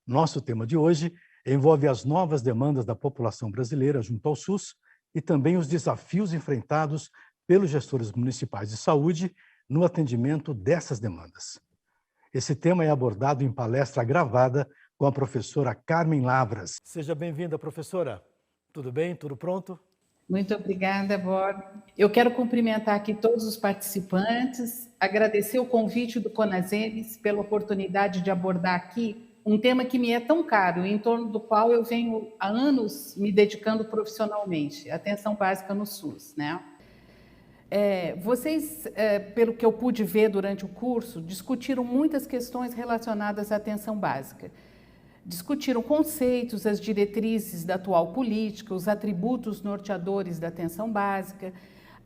Nosso tema de hoje envolve as novas demandas da população brasileira junto ao SUS e também os desafios enfrentados pelos gestores municipais de saúde no atendimento dessas demandas. Esse tema é abordado em palestra gravada com a professora Carmen Lavras. Seja bem-vinda, professora. Tudo bem? Tudo pronto? Muito obrigada, Bob. Eu quero cumprimentar aqui todos os participantes, agradecer o convite do Conasems pela oportunidade de abordar aqui um tema que me é tão caro, em torno do qual eu venho há anos me dedicando profissionalmente, atenção básica no SUS, né? Vocês, pelo que eu pude ver durante o curso, discutiram muitas questões relacionadas à atenção básica. Discutiram conceitos, as diretrizes da atual política, os atributos norteadores da atenção básica,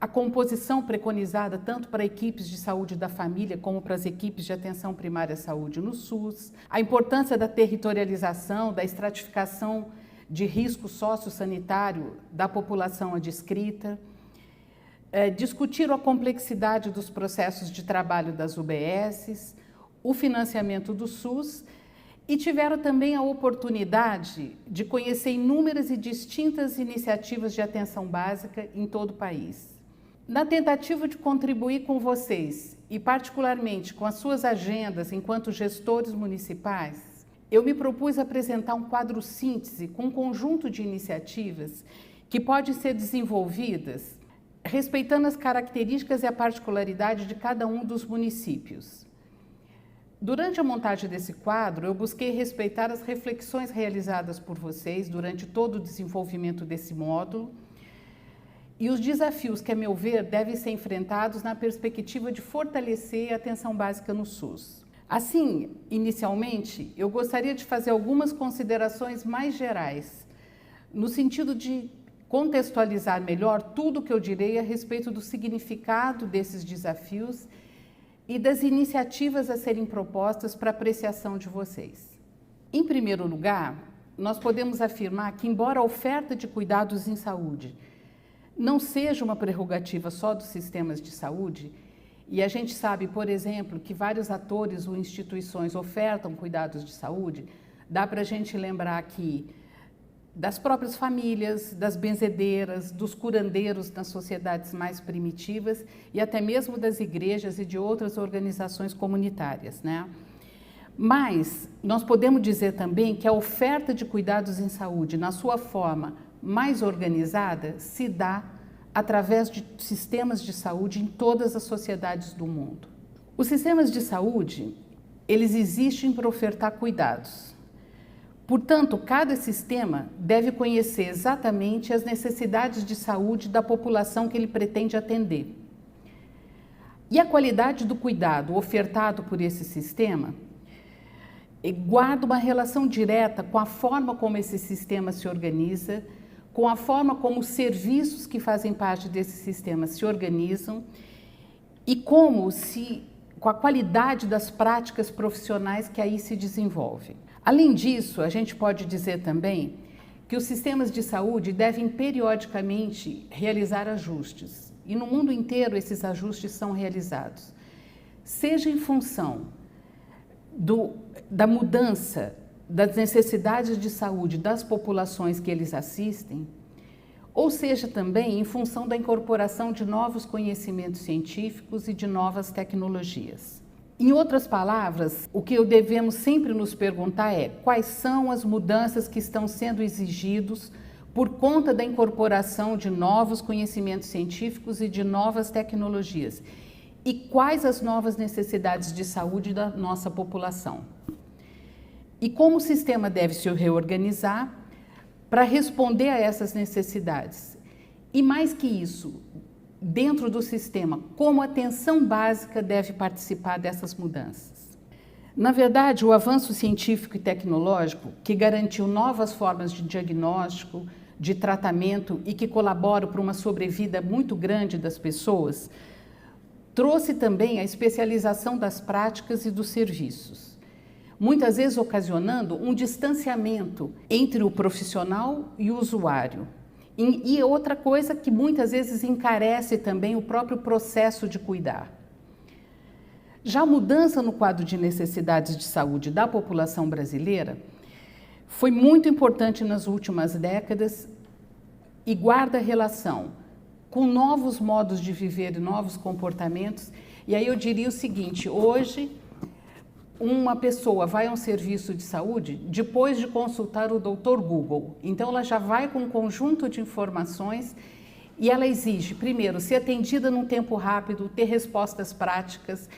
a composição preconizada tanto para equipes de saúde da família como para as equipes de atenção primária à saúde no SUS, a importância da territorialização, da estratificação de risco sociossanitário da população adscrita, discutiram a complexidade dos processos de trabalho das UBSs, o financiamento do SUS e tiveram também a oportunidade de conhecer inúmeras e distintas iniciativas de atenção básica em todo o país. Na tentativa de contribuir com vocês, e particularmente com as suas agendas enquanto gestores municipais, eu me propus apresentar um quadro síntese com um conjunto de iniciativas que podem ser desenvolvidas respeitando as características e a particularidade de cada um dos municípios. Durante a montagem desse quadro, eu busquei respeitar as reflexões realizadas por vocês durante todo o desenvolvimento desse módulo e os desafios que, a meu ver, devem ser enfrentados na perspectiva de fortalecer a atenção básica no SUS. Assim, inicialmente, eu gostaria de fazer algumas considerações mais gerais, no sentido de contextualizar melhor tudo o que eu direi a respeito do significado desses desafios e das iniciativas a serem propostas para apreciação de vocês. Em primeiro lugar, nós podemos afirmar que, embora a oferta de cuidados em saúde não seja uma prerrogativa só dos sistemas de saúde, e a gente sabe, por exemplo, que vários atores ou instituições ofertam cuidados de saúde, dá para a gente lembrar aqui das próprias famílias, das benzedeiras, dos curandeiros nas sociedades mais primitivas e até mesmo das igrejas e de outras organizações comunitárias, né? Mas nós podemos dizer também que a oferta de cuidados em saúde, na sua forma mais organizada, se dá através de sistemas de saúde em todas as sociedades do mundo. Os sistemas de saúde, eles existem para ofertar cuidados. Portanto, cada sistema deve conhecer exatamente as necessidades de saúde da população que ele pretende atender. E a qualidade do cuidado ofertado por esse sistema guarda uma relação direta com a forma como esse sistema se organiza, com a forma como os serviços que fazem parte desse sistema se organizam e com a qualidade das práticas profissionais que aí se desenvolvem. Além disso, a gente pode dizer também que os sistemas de saúde devem periodicamente realizar ajustes. E no mundo inteiro esses ajustes são realizados. Seja em função da mudança das necessidades de saúde das populações que eles assistem, ou seja também em função da incorporação de novos conhecimentos científicos e de novas tecnologias. Em outras palavras, o que devemos sempre nos perguntar é quais são as mudanças que estão sendo exigidos por conta da incorporação de novos conhecimentos científicos e de novas tecnologias e quais as novas necessidades de saúde da nossa população. E como o sistema deve se reorganizar para responder a essas necessidades. E mais que isso, dentro do sistema, como a atenção básica deve participar dessas mudanças. Na verdade, o avanço científico e tecnológico, que garantiu novas formas de diagnóstico, de tratamento e que colaboram para uma sobrevida muito grande das pessoas, trouxe também a especialização das práticas e dos serviços, muitas vezes ocasionando um distanciamento entre o profissional e o usuário. E outra coisa que muitas vezes encarece também o próprio processo de cuidar. Já a mudança no quadro de necessidades de saúde da população brasileira foi muito importante nas últimas décadas e guarda relação com novos modos de viver e novos comportamentos. E aí eu diria o seguinte: hoje uma pessoa vai a um serviço de saúde depois de consultar o Dr. Google. Então ela já vai com um conjunto de informações e ela exige, primeiro, ser atendida num tempo rápido, ter respostas práticas,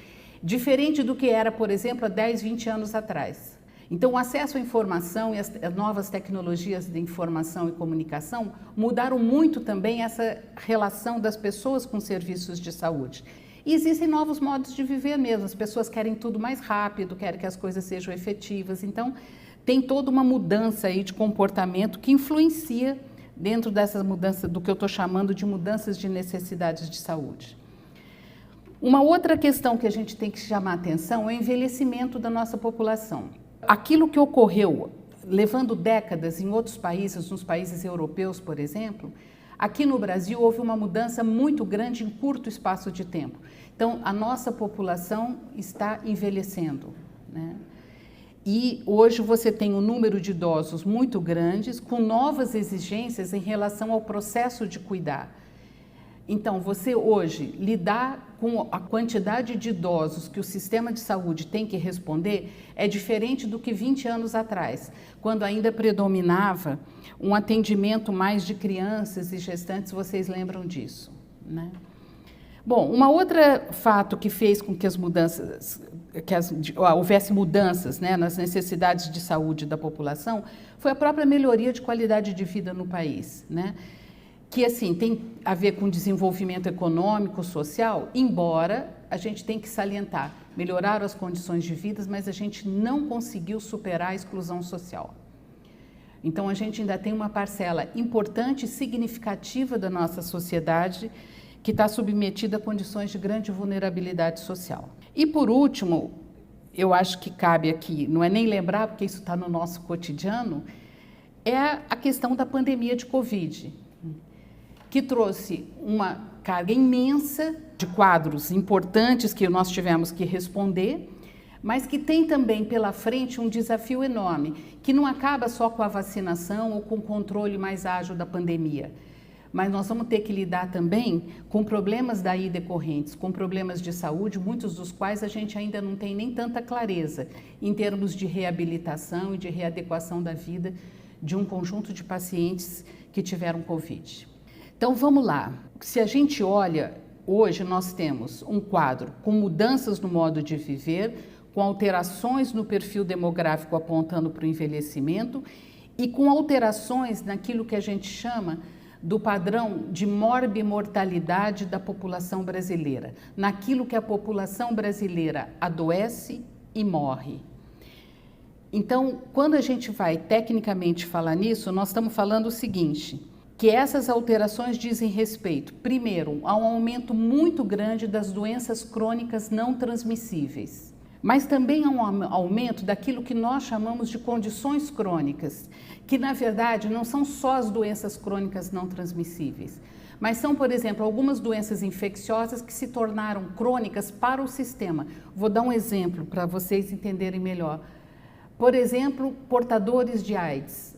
diferente do que era, por exemplo, há 10, 20 anos atrás. Então, o acesso à informação e as novas tecnologias de informação e comunicação mudaram muito também essa relação das pessoas com serviços de saúde. E existem novos modos de viver mesmo, as pessoas querem tudo mais rápido, querem que as coisas sejam efetivas. Então, tem toda uma mudança aí de comportamento que influencia dentro dessa mudança, do que eu estou chamando de mudanças de necessidades de saúde. Uma outra questão que a gente tem que chamar a atenção é o envelhecimento da nossa população. Aquilo que ocorreu, levando décadas em outros países, nos países europeus, por exemplo, aqui no Brasil houve uma mudança muito grande em curto espaço de tempo. Então, a nossa população está envelhecendo, né? E hoje você tem um número de idosos muito grandes, com novas exigências em relação ao processo de cuidar. Então, você hoje lidar com a quantidade de idosos que o sistema de saúde tem que responder é diferente do que 20 anos atrás, quando ainda predominava um atendimento mais de crianças e gestantes, vocês lembram disso, né? Bom, uma outra fato que fez com que as mudanças, houvesse mudanças, né, nas necessidades de saúde da população foi a própria melhoria de qualidade de vida no país, né? Que assim tem a ver com desenvolvimento econômico, social, embora a gente tenha que salientar, melhoraram as condições de vida, mas a gente não conseguiu superar a exclusão social. Então a gente ainda tem uma parcela importante e significativa da nossa sociedade que está submetida a condições de grande vulnerabilidade social. E por último, eu acho que cabe aqui, não é nem lembrar, porque isso está no nosso cotidiano, é a questão da pandemia de Covid, que trouxe uma carga imensa de quadros importantes que nós tivemos que responder, mas que tem também pela frente um desafio enorme, que não acaba só com a vacinação ou com o controle mais ágil da pandemia, mas nós vamos ter que lidar também com problemas daí decorrentes, com problemas de saúde, muitos dos quais a gente ainda não tem nem tanta clareza em termos de reabilitação e de readequação da vida de um conjunto de pacientes que tiveram Covid. Então vamos lá, se a gente olha, hoje nós temos um quadro com mudanças no modo de viver, com alterações no perfil demográfico apontando para o envelhecimento e com alterações naquilo que a gente chama do padrão de morbimortalidade da população brasileira, naquilo que a população brasileira adoece e morre. Então, quando a gente vai tecnicamente falar nisso, nós estamos falando o seguinte, que essas alterações dizem respeito, primeiro, a um aumento muito grande das doenças crônicas não transmissíveis, mas também a um aumento daquilo que nós chamamos de condições crônicas, que na verdade não são só as doenças crônicas não transmissíveis, mas são, por exemplo, algumas doenças infecciosas que se tornaram crônicas para o sistema. Vou dar um exemplo para vocês entenderem melhor. Por exemplo, portadores de AIDS,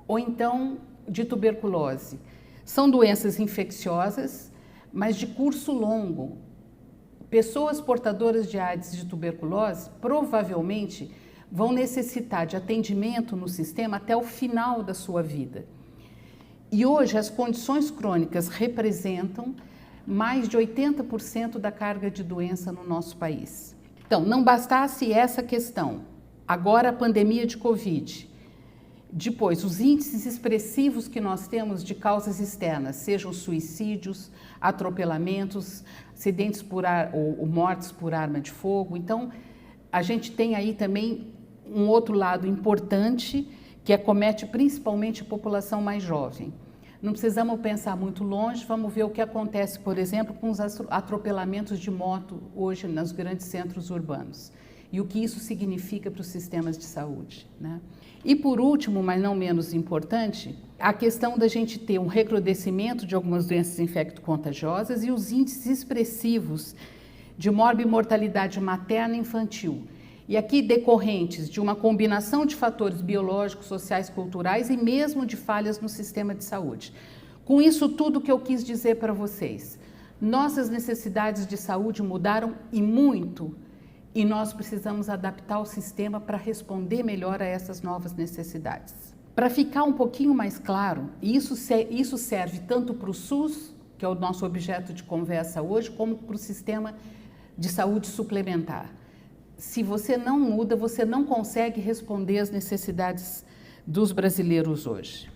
ou então de tuberculose. São doenças infecciosas, mas de curso longo. Pessoas portadoras de AIDS e de tuberculose provavelmente vão necessitar de atendimento no sistema até o final da sua vida. E hoje as condições crônicas representam mais de 80% da carga de doença no nosso país. Então, não bastasse essa questão, agora a pandemia de Covid, depois os índices expressivos que nós temos de causas externas, sejam suicídios, atropelamentos, acidentes por ar ou mortes por arma de fogo. Então, a gente tem aí também um outro lado importante que acomete principalmente a população mais jovem. Não precisamos pensar muito longe, vamos ver o que acontece, por exemplo, com os atropelamentos de moto hoje nos grandes centros urbanos e o que isso significa para os sistemas de saúde, né? E por último, mas não menos importante, a questão da gente ter um recrudescimento de algumas doenças infecto-contagiosas e os índices expressivos de morbimortalidade materna e infantil. e aqui decorrentes de uma combinação de fatores biológicos, sociais, culturais e mesmo de falhas no sistema de saúde. Com isso tudo que eu quis dizer para vocês, nossas necessidades de saúde mudaram e muito, e nós precisamos adaptar o sistema para responder melhor a essas novas necessidades. Para ficar um pouquinho mais claro, isso serve tanto para o SUS, que é o nosso objeto de conversa hoje, como para o sistema de saúde suplementar. Se você não muda, você não consegue responder às necessidades dos brasileiros hoje.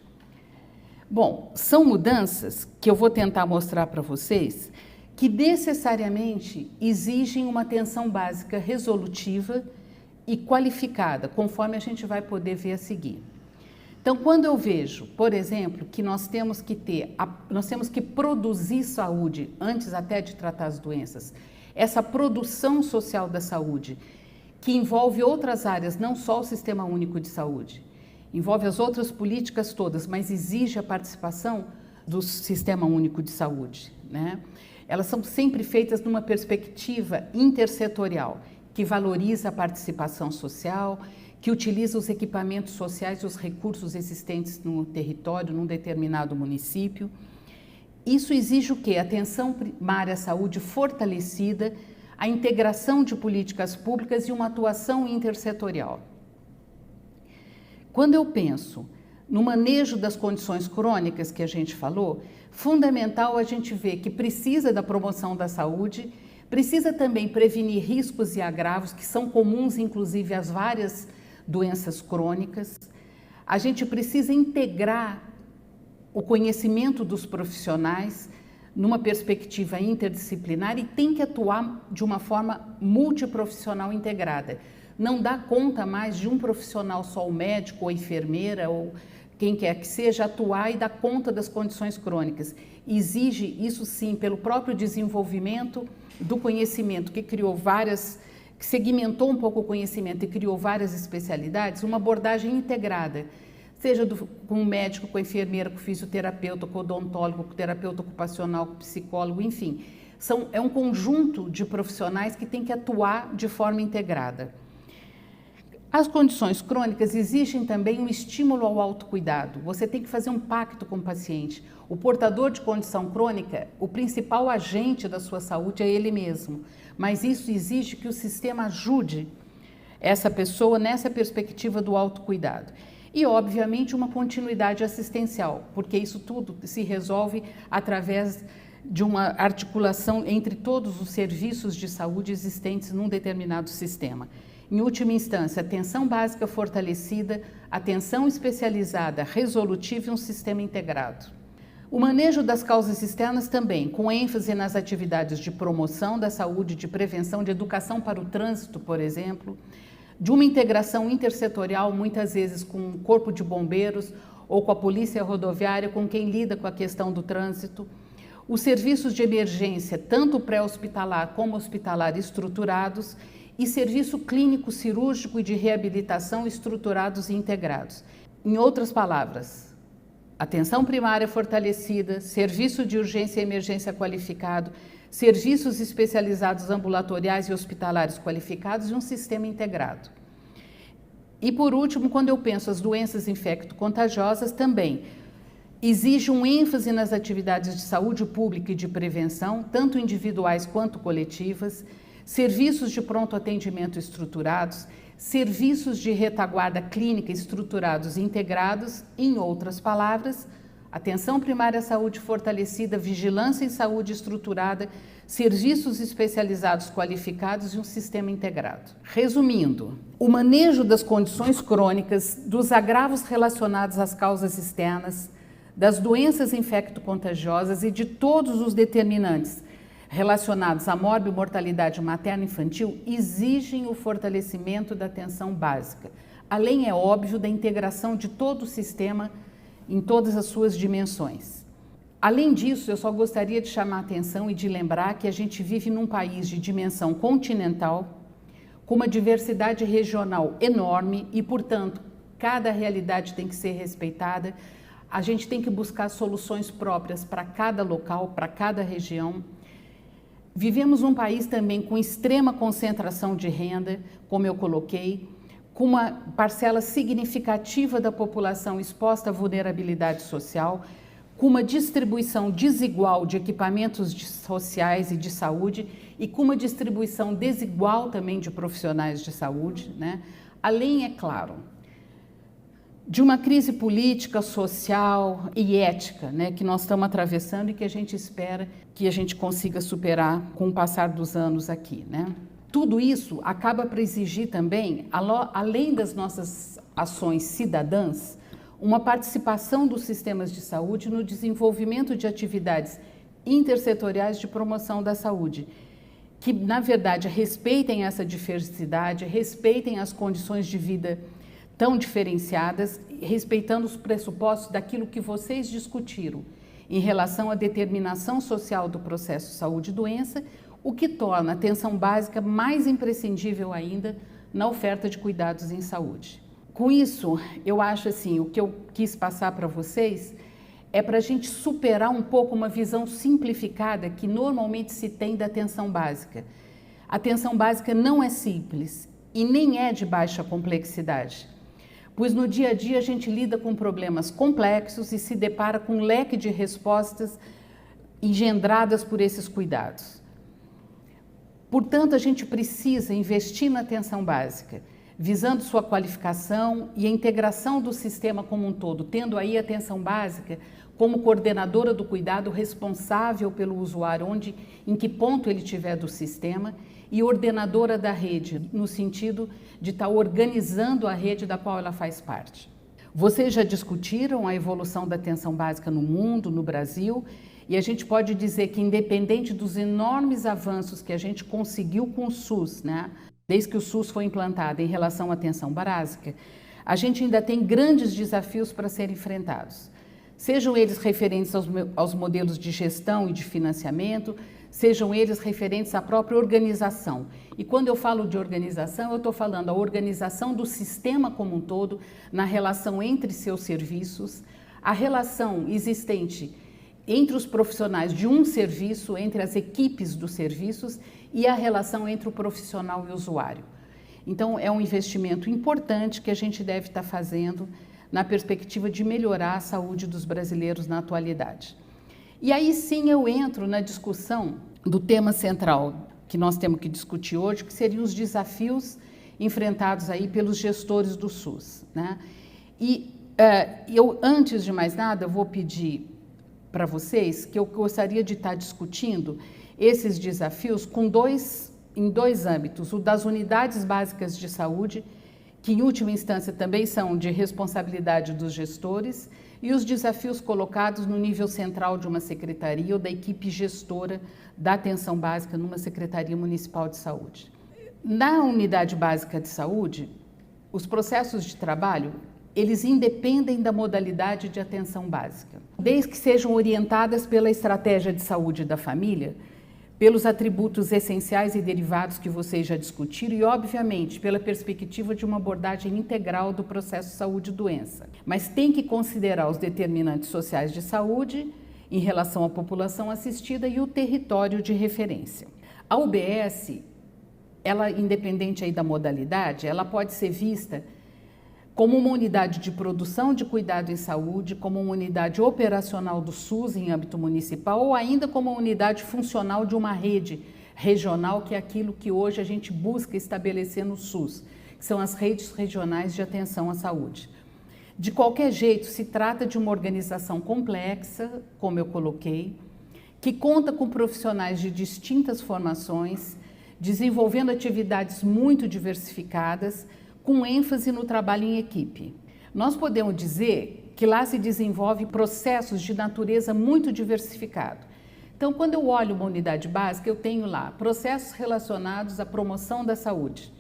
Bom, são mudanças que eu vou tentar mostrar para vocês que necessariamente exigem uma atenção básica resolutiva e qualificada, conforme a gente vai poder ver a seguir. Então, quando eu vejo, por exemplo, que nós temos que produzir saúde antes até de tratar as doenças, essa produção social da saúde, que envolve outras áreas, não só o Sistema Único de Saúde, envolve as outras políticas todas, mas exige a participação do Sistema Único de Saúde, né? Elas são sempre feitas numa perspectiva intersetorial, que valoriza a participação social, que utiliza os equipamentos sociais e os recursos existentes no território, num determinado município. Isso exige o quê? Atenção primária à saúde fortalecida, a integração de políticas públicas e uma atuação intersetorial. Quando eu penso no manejo das condições crônicas que a gente falou, fundamental a gente ver que precisa da promoção da saúde, precisa também prevenir riscos e agravos que são comuns, inclusive, às várias doenças crônicas. A gente precisa integrar o conhecimento dos profissionais numa perspectiva interdisciplinar e tem que atuar de uma forma multiprofissional integrada. Não dá conta mais de um profissional só, o médico ou enfermeira ou quem quer que seja, atuar e dar conta das condições crônicas. Exige, isso sim, pelo próprio desenvolvimento do conhecimento, que segmentou um pouco o conhecimento e criou várias especialidades, uma abordagem integrada, seja com o médico, com a enfermeira, com o fisioterapeuta, com o odontólogo, com o terapeuta ocupacional, com o psicólogo, enfim. É um conjunto de profissionais que tem que atuar de forma integrada. As condições crônicas exigem também um estímulo ao autocuidado. Você tem que fazer um pacto com o paciente. O portador de condição crônica, o principal agente da sua saúde é ele mesmo. Mas isso exige que o sistema ajude essa pessoa nessa perspectiva do autocuidado. E, obviamente, uma continuidade assistencial, porque isso tudo se resolve através de uma articulação entre todos os serviços de saúde existentes num determinado sistema. Em última instância, atenção básica fortalecida, atenção especializada, resolutiva e um sistema integrado. O manejo das causas externas também, com ênfase nas atividades de promoção da saúde, de prevenção, de educação para o trânsito, por exemplo, de uma integração intersetorial, muitas vezes com o corpo de bombeiros ou com a polícia rodoviária, com quem lida com a questão do trânsito, os serviços de emergência, tanto pré-hospitalar como hospitalar estruturados, e serviço clínico, cirúrgico e de reabilitação estruturados e integrados. Em outras palavras, atenção primária fortalecida, serviço de urgência e emergência qualificado, serviços especializados ambulatoriais e hospitalares qualificados e um sistema integrado. E por último, quando eu penso as doenças infecto-contagiosas, também exige um ênfase nas atividades de saúde pública e de prevenção, tanto individuais quanto coletivas, serviços de pronto atendimento estruturados, serviços de retaguarda clínica estruturados e integrados, em outras palavras, atenção primária à saúde fortalecida, vigilância em saúde estruturada, serviços especializados qualificados e um sistema integrado. Resumindo, o manejo das condições crônicas, dos agravos relacionados às causas externas, das doenças infecto-contagiosas e de todos os determinantes relacionados à morbimortalidade materno-infantil exigem o fortalecimento da atenção básica, além, é óbvio, da integração de todo o sistema em todas as suas dimensões. Além disso, eu só gostaria de chamar a atenção e de lembrar que a gente vive num país de dimensão continental, com uma diversidade regional enorme e, portanto, cada realidade tem que ser respeitada. A gente tem que buscar soluções próprias para cada local, para cada região. Vivemos um país também com extrema concentração de renda, como eu coloquei, com uma parcela significativa da população exposta à vulnerabilidade social, com uma distribuição desigual de equipamentos sociais e de saúde e com uma distribuição desigual também de profissionais de saúde, né? Além, é claro, de uma crise política, social e ética, né, que nós estamos atravessando e que a gente espera que a gente consiga superar com o passar dos anos aqui, né? Tudo isso acaba por exigir também, além das nossas ações cidadãs, uma participação dos sistemas de saúde no desenvolvimento de atividades intersetoriais de promoção da saúde, que, na verdade, respeitem essa diversidade, respeitem as condições de vida tão diferenciadas, respeitando os pressupostos daquilo que vocês discutiram em relação à determinação social do processo saúde e doença, o que torna a atenção básica mais imprescindível ainda na oferta de cuidados em saúde. Com isso, eu acho assim, o que eu quis passar para vocês é para a gente superar um pouco uma visão simplificada que normalmente se tem da atenção básica. A atenção básica não é simples e nem é de baixa complexidade, pois no dia a dia a gente lida com problemas complexos e se depara com um leque de respostas engendradas por esses cuidados. Portanto, a gente precisa investir na atenção básica, visando sua qualificação e a integração do sistema como um todo, tendo aí a atenção básica como coordenadora do cuidado responsável pelo usuário, em que ponto ele estiver do sistema, e ordenadora da rede, no sentido de estar organizando a rede da qual ela faz parte. Vocês já discutiram a evolução da atenção básica no mundo, no Brasil, e a gente pode dizer que, independente dos enormes avanços que a gente conseguiu com o SUS, né, desde que o SUS foi implantado em relação à atenção básica, a gente ainda tem grandes desafios para serem enfrentados. Sejam eles referentes aos modelos de gestão e de financiamento, sejam eles referentes à própria organização. E quando eu falo de organização, eu estou falando a organização do sistema como um todo, na relação entre seus serviços, a relação existente entre os profissionais de um serviço, entre as equipes dos serviços e a relação entre o profissional e o usuário. Então, é um investimento importante que a gente deve estar fazendo na perspectiva de melhorar a saúde dos brasileiros na atualidade. E aí sim eu entro na discussão do tema central que nós temos que discutir hoje, que seriam os desafios enfrentados aí pelos gestores do SUS, né? E eu, antes de mais nada, vou pedir para vocês que eu gostaria de estar discutindo esses desafios em dois âmbitos, o das unidades básicas de saúde, que em última instância também são de responsabilidade dos gestores, e os desafios colocados no nível central de uma secretaria ou da equipe gestora da atenção básica numa Secretaria Municipal de Saúde. Na unidade básica de saúde, os processos de trabalho, eles independem da modalidade de atenção básica, desde que sejam orientadas pela estratégia de saúde da família, pelos atributos essenciais e derivados que vocês já discutiram e, obviamente, pela perspectiva de uma abordagem integral do processo saúde-doença. Mas tem que considerar os determinantes sociais de saúde em relação à população assistida e o território de referência. A UBS, ela, independente aí da modalidade, ela pode ser vista como uma unidade de produção de cuidado em saúde, como uma unidade operacional do SUS em âmbito municipal ou ainda como uma unidade funcional de uma rede regional, que é aquilo que hoje a gente busca estabelecer no SUS, que são as redes regionais de atenção à saúde. De qualquer jeito, se trata de uma organização complexa, como eu coloquei, que conta com profissionais de distintas formações, desenvolvendo atividades muito diversificadas, com ênfase no trabalho em equipe. Nós podemos dizer que lá se desenvolvem processos de natureza muito diversificado. Então, quando eu olho uma unidade básica, eu tenho lá processos relacionados à promoção da saúde,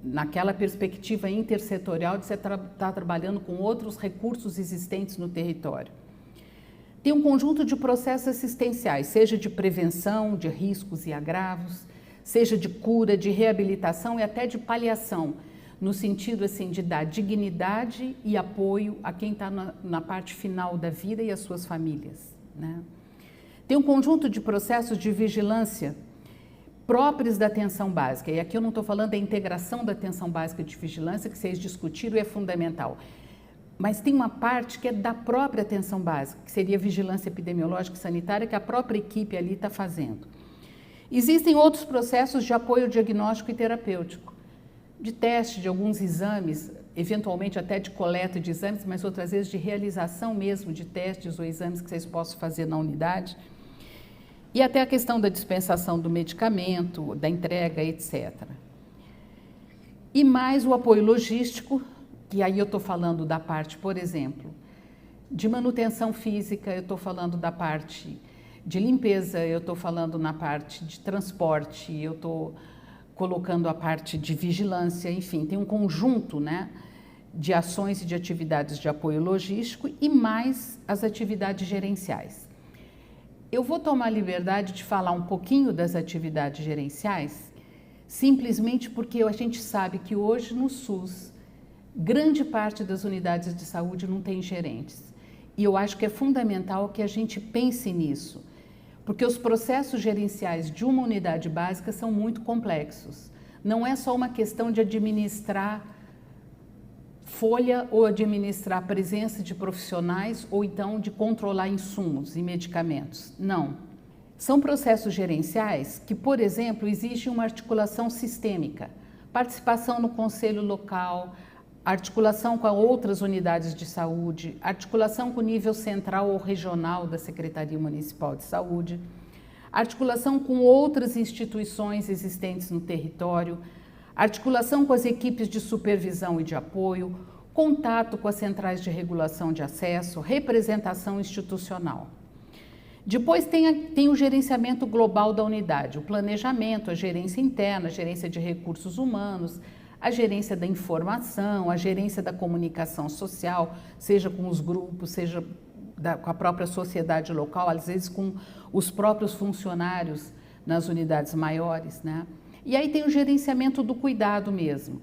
naquela perspectiva intersetorial de você estar trabalhando com outros recursos existentes no território. Tem um conjunto de processos assistenciais, seja de prevenção de riscos e agravos, seja de cura, de reabilitação e até de paliação, no sentido assim de dar dignidade e apoio a quem está na parte final da vida e as suas famílias, né? Tem um conjunto de processos de vigilância próprios da atenção básica. E aqui eu não estou falando da integração da atenção básica de vigilância, que vocês discutiram e é fundamental. Mas tem uma parte que é da própria atenção básica, que seria vigilância epidemiológica e sanitária, que a própria equipe ali está fazendo. Existem outros processos de apoio diagnóstico e terapêutico, de teste de alguns exames, eventualmente até de coleta de exames, mas outras vezes de realização mesmo de testes ou exames que vocês possam fazer na unidade. E até a questão da dispensação do medicamento, da entrega, etc. E mais o apoio logístico, que aí eu estou falando da parte, por exemplo, de manutenção física, eu estou falando da parte de limpeza, eu estou falando na parte de transporte, eu estou colocando a parte de vigilância, enfim, tem um conjunto, né, de ações e de atividades de apoio logístico e mais as atividades gerenciais. Eu vou tomar a liberdade de falar um pouquinho das atividades gerenciais, simplesmente porque a gente sabe que hoje no SUS, grande parte das unidades de saúde não tem gerentes. E eu acho que é fundamental que a gente pense nisso, porque os processos gerenciais de uma unidade básica são muito complexos. Não é só uma questão de administrar folha ou administrar a presença de profissionais ou então de controlar insumos e medicamentos. Não. São processos gerenciais que, por exemplo, exige uma articulação sistêmica, participação no conselho local, articulação com outras unidades de saúde, articulação com o nível central ou regional da Secretaria Municipal de Saúde, articulação com outras instituições existentes no território, articulação com as equipes de supervisão e de apoio, contato com as centrais de regulação de acesso, representação institucional. Depois tem o gerenciamento global da unidade, o planejamento, a gerência interna, a gerência de recursos humanos, a gerência da informação, a gerência da comunicação social, seja com os grupos, seja com a própria sociedade local, às vezes com os próprios funcionários nas unidades maiores, né? E aí tem o gerenciamento do cuidado mesmo,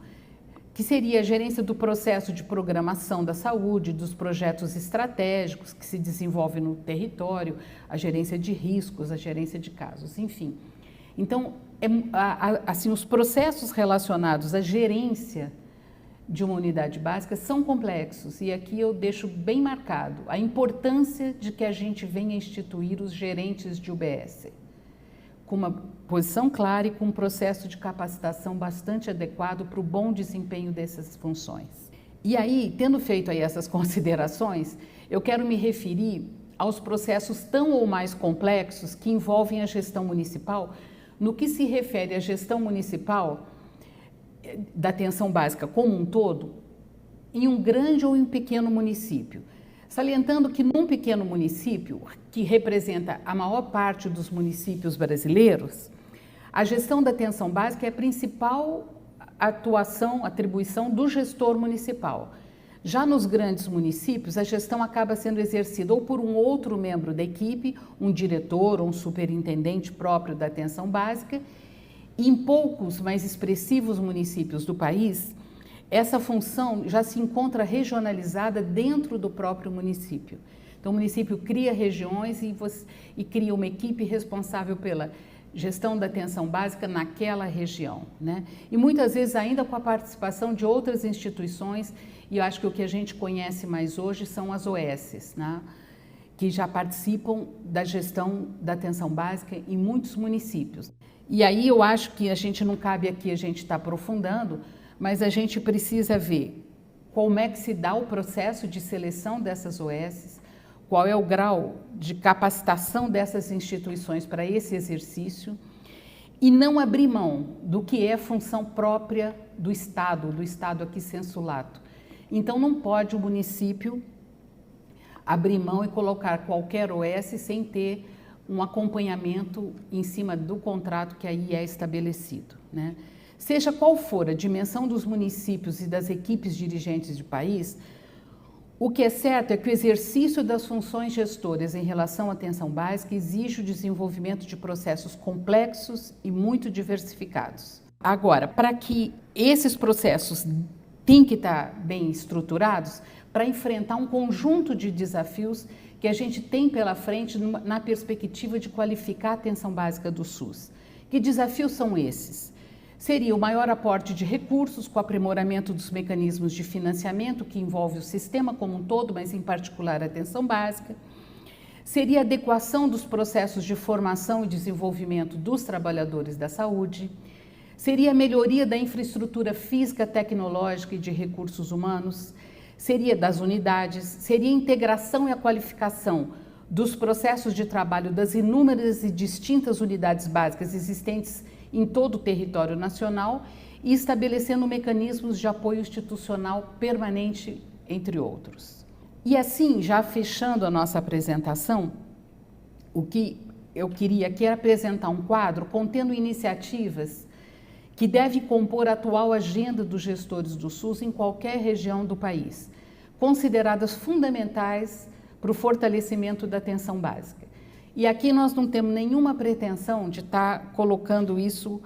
que seria a gerência do processo de programação da saúde, dos projetos estratégicos que se desenvolvem no território, a gerência de riscos, a gerência de casos, enfim. Então, assim, os processos relacionados à gerência de uma unidade básica são complexos e aqui eu deixo bem marcado a importância de que a gente venha instituir os gerentes de UBS, com uma posição clara e com um processo de capacitação bastante adequado para o bom desempenho dessas funções. E aí, tendo feito aí essas considerações, eu quero me referir aos processos tão ou mais complexos que envolvem a gestão municipal, no que se refere à gestão municipal da atenção básica como um todo, em um grande ou em um pequeno município. Salientando que num pequeno município, que representa a maior parte dos municípios brasileiros, a gestão da atenção básica é a principal atribuição do gestor municipal. Já nos grandes municípios, a gestão acaba sendo exercida ou por um outro membro da equipe, um diretor ou um superintendente próprio da atenção básica, e em poucos, mais expressivos municípios do país, essa função já se encontra regionalizada dentro do próprio município. Então, o município cria regiões e cria uma equipe responsável pela gestão da atenção básica naquela região, né? E muitas vezes ainda com a participação de outras instituições, e eu acho que o que a gente conhece mais hoje são as OS, né? Que já participam da gestão da atenção básica em muitos municípios. E aí eu acho que a gente não cabe aqui, a gente está aprofundando, mas a gente precisa ver como é que se dá o processo de seleção dessas OS, qual é o grau de capacitação dessas instituições para esse exercício e não abrir mão do que é função própria do Estado aqui sensu lato. Então não pode o município abrir mão e colocar qualquer OS sem ter um acompanhamento em cima do contrato que aí é estabelecido, né? Seja qual for a dimensão dos municípios e das equipes dirigentes do país, o que é certo é que o exercício das funções gestoras em relação à atenção básica exige o desenvolvimento de processos complexos e muito diversificados. Agora, para que esses processos tenham que estar bem estruturados, para enfrentar um conjunto de desafios que a gente tem pela frente na perspectiva de qualificar a atenção básica do SUS, Que desafios são esses? Seria o maior aporte de recursos com o aprimoramento dos mecanismos de financiamento que envolve o sistema como um todo, mas em particular a atenção básica. Seria a adequação dos processos de formação e desenvolvimento dos trabalhadores da saúde. Seria a melhoria da infraestrutura física, tecnológica e de recursos humanos. Seria das unidades. Seria a integração e a qualificação dos processos de trabalho das inúmeras e distintas unidades básicas existentes em todo o território nacional e estabelecendo mecanismos de apoio institucional permanente, entre outros. E assim, já fechando a nossa apresentação, o que eu queria aqui era apresentar um quadro contendo iniciativas que devem compor a atual agenda dos gestores do SUS em qualquer região do país, consideradas fundamentais para o fortalecimento da atenção básica. E aqui nós não temos nenhuma pretensão de estar colocando isso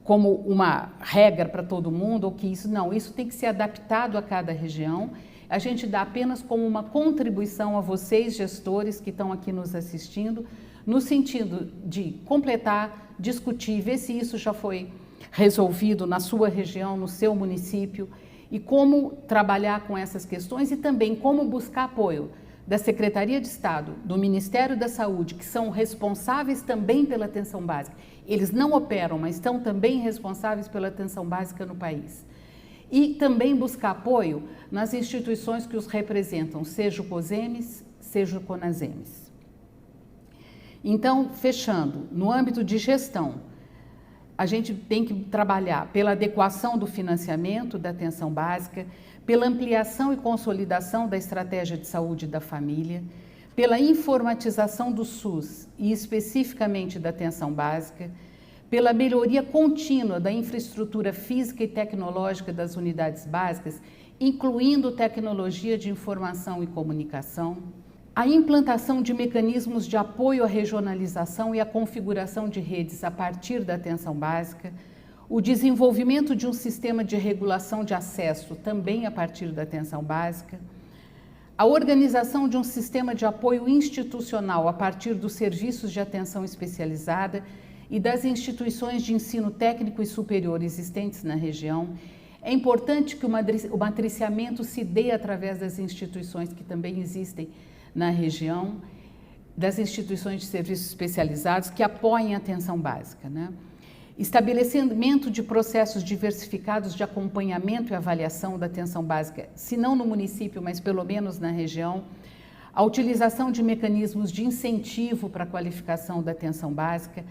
como uma regra para todo mundo, ou que isso não, isso tem que ser adaptado a cada região. A gente dá apenas como uma contribuição a vocês, gestores que estão aqui nos assistindo, no sentido de completar, discutir, ver se isso já foi resolvido na sua região, no seu município, e como trabalhar com essas questões e também como buscar apoio da Secretaria de Estado, do Ministério da Saúde, que são responsáveis também pela atenção básica. Eles não operam, mas estão também responsáveis pela atenção básica no país. E também buscar apoio nas instituições que os representam, seja o COSEMES, seja o CONASEMES. Então, fechando, no âmbito de gestão, a gente tem que trabalhar pela adequação do financiamento da atenção básica, pela ampliação e consolidação da estratégia de saúde da família, pela informatização do SUS e especificamente da atenção básica, pela melhoria contínua da infraestrutura física e tecnológica das unidades básicas, incluindo tecnologia de informação e comunicação, a implantação de mecanismos de apoio à regionalização e à configuração de redes a partir da atenção básica, o desenvolvimento de um sistema de regulação de acesso também a partir da atenção básica, a organização de um sistema de apoio institucional a partir dos serviços de atenção especializada e das instituições de ensino técnico e superior existentes na região. É importante que o matriciamento se dê através das instituições que também existem na região, das instituições de serviços especializados que apoiem a atenção básica, né? Estabelecimento de processos diversificados de acompanhamento e avaliação da atenção básica, se não no município, mas pelo menos na região, a utilização de mecanismos de incentivo para a qualificação da atenção básica,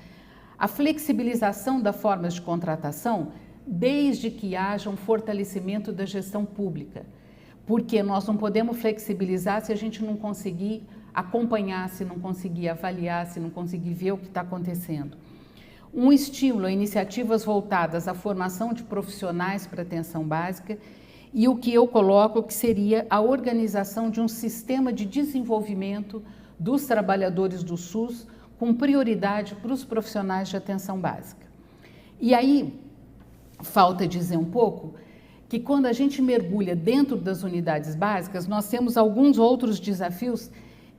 a flexibilização das formas de contratação, desde que haja um fortalecimento da gestão pública, porque nós não podemos flexibilizar se a gente não conseguir acompanhar, se não conseguir avaliar, se não conseguir ver o que está acontecendo. Um estímulo a iniciativas voltadas à formação de profissionais para atenção básica e o que eu coloco que seria a organização de um sistema de desenvolvimento dos trabalhadores do SUS com prioridade para os profissionais de atenção básica. E aí, falta dizer um pouco que quando a gente mergulha dentro das unidades básicas, nós temos alguns outros desafios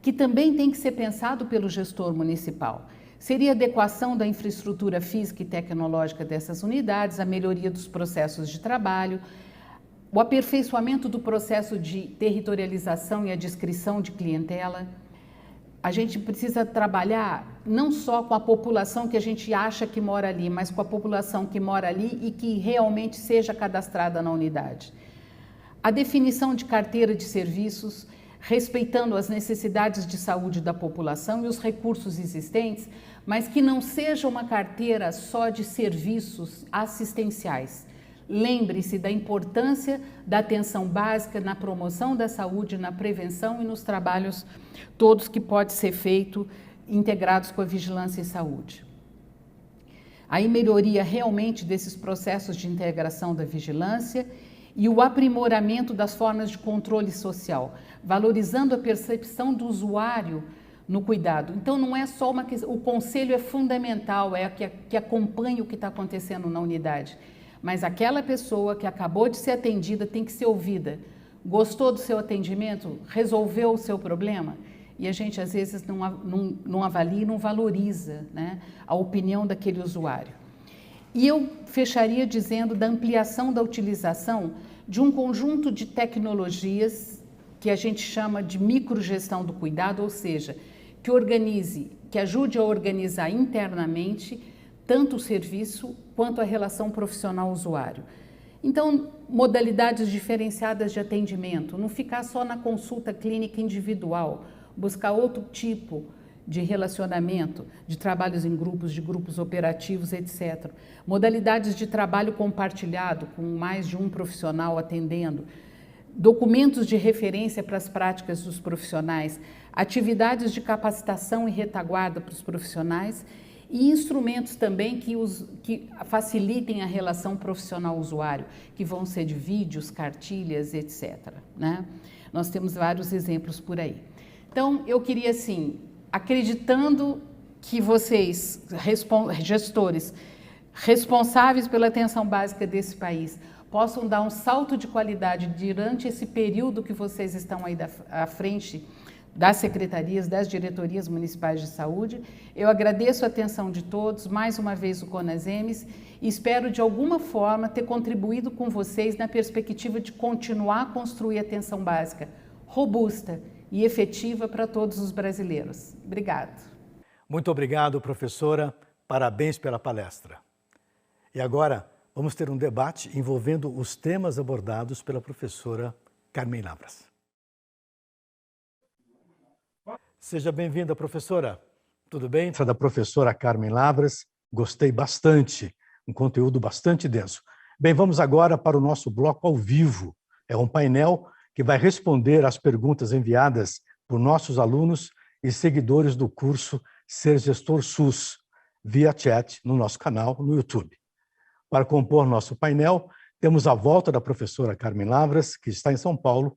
que também tem que ser pensado pelo gestor municipal. Seria a adequação da infraestrutura física e tecnológica dessas unidades, a melhoria dos processos de trabalho, o aperfeiçoamento do processo de territorialização e a descrição de clientela. A gente precisa trabalhar não só com a população que a gente acha que mora ali, mas com a população que mora ali e que realmente seja cadastrada na unidade. A definição de carteira de serviços, respeitando as necessidades de saúde da população e os recursos existentes, mas que não seja uma carteira só de serviços assistenciais. Lembre-se da importância da atenção básica na promoção da saúde, na prevenção e nos trabalhos todos que pode ser feito integrados com a vigilância e saúde. Aí melhoria realmente desses processos de integração da vigilância e o aprimoramento das formas de controle social, valorizando a percepção do usuário no cuidado. Então não é só uma questão, o conselho é fundamental, é que acompanha o que está acontecendo na unidade. Mas aquela pessoa que acabou de ser atendida tem que ser ouvida. Gostou do seu atendimento? Resolveu o seu problema? e a gente às vezes não avalia e não valoriza, né, a opinião daquele usuário. E eu fecharia dizendo da ampliação da utilização de um conjunto de tecnologias que a gente chama de microgestão do cuidado, ou seja, que ajude a organizar internamente tanto o serviço quanto a relação profissional-usuário. Então, modalidades diferenciadas de atendimento, não ficar só na consulta clínica individual, buscar outro tipo de relacionamento, de trabalhos em grupos, de grupos operativos, etc. Modalidades de trabalho compartilhado, com mais de um profissional atendendo, documentos de referência para as práticas dos profissionais, atividades de capacitação e retaguarda para os profissionais e instrumentos também que facilitem a relação profissional-usuário, que vão ser de vídeos, cartilhas, etc. Né? Nós temos vários exemplos por aí. Então, eu queria, assim, acreditando que vocês, gestores responsáveis pela atenção básica desse país, possam dar um salto de qualidade durante esse período que vocês estão aí à frente das secretarias, das diretorias municipais de saúde. Eu agradeço a atenção de todos, mais uma vez o CONASEMES, e espero de alguma forma ter contribuído com vocês na perspectiva de continuar a construir a atenção básica robusta e efetiva para todos os brasileiros. Obrigada. Muito obrigado, professora. Parabéns pela palestra. E agora vamos ter um debate envolvendo os temas abordados pela professora Carmen Lavras. Seja bem-vinda, professora. Tudo bem? Da professora Carmen Lavras, gostei bastante, um conteúdo bastante denso. Bem, vamos agora para o nosso bloco ao vivo. É um painel que vai responder às perguntas enviadas por nossos alunos e seguidores do curso Ser Gestor SUS, via chat no nosso canal no YouTube. Para compor nosso painel, temos a volta da professora Carmen Lavras, que está em São Paulo,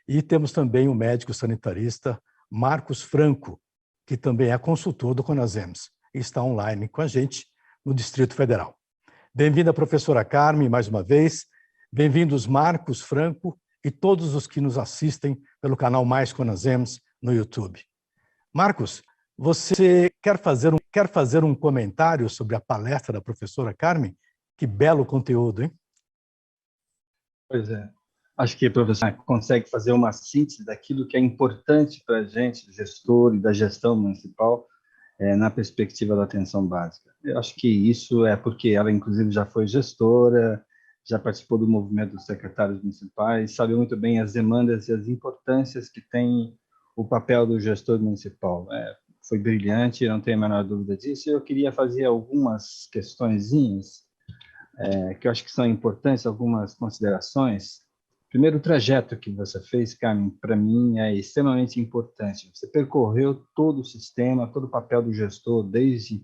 e temos também o médico sanitarista Marcos Franco, que também é consultor do CONASEMES e está online com a gente no Distrito Federal. Bem-vinda, professora Carmen, mais uma vez. Bem-vindos Marcos Franco e todos os que nos assistem pelo canal Mais CONASEMES no YouTube. Marcos, você quer fazer um comentário sobre a palestra da professora Carmen? Que belo conteúdo, hein? Pois é. Acho que a professora consegue fazer uma síntese daquilo que é importante para a gente, gestor e da gestão municipal, na perspectiva da atenção básica. Eu acho que isso é porque ela, inclusive, já foi gestora, já participou do movimento dos secretários municipais, sabe muito bem as demandas e as importâncias que tem o papel do gestor municipal. Foi brilhante, não tenho a menor dúvida disso. Eu queria fazer algumas questõezinhas que eu acho que são importantes, algumas considerações. Primeiro, o trajeto que você fez, Carmen, para mim é extremamente importante. Você percorreu todo o sistema, todo o papel do gestor, desde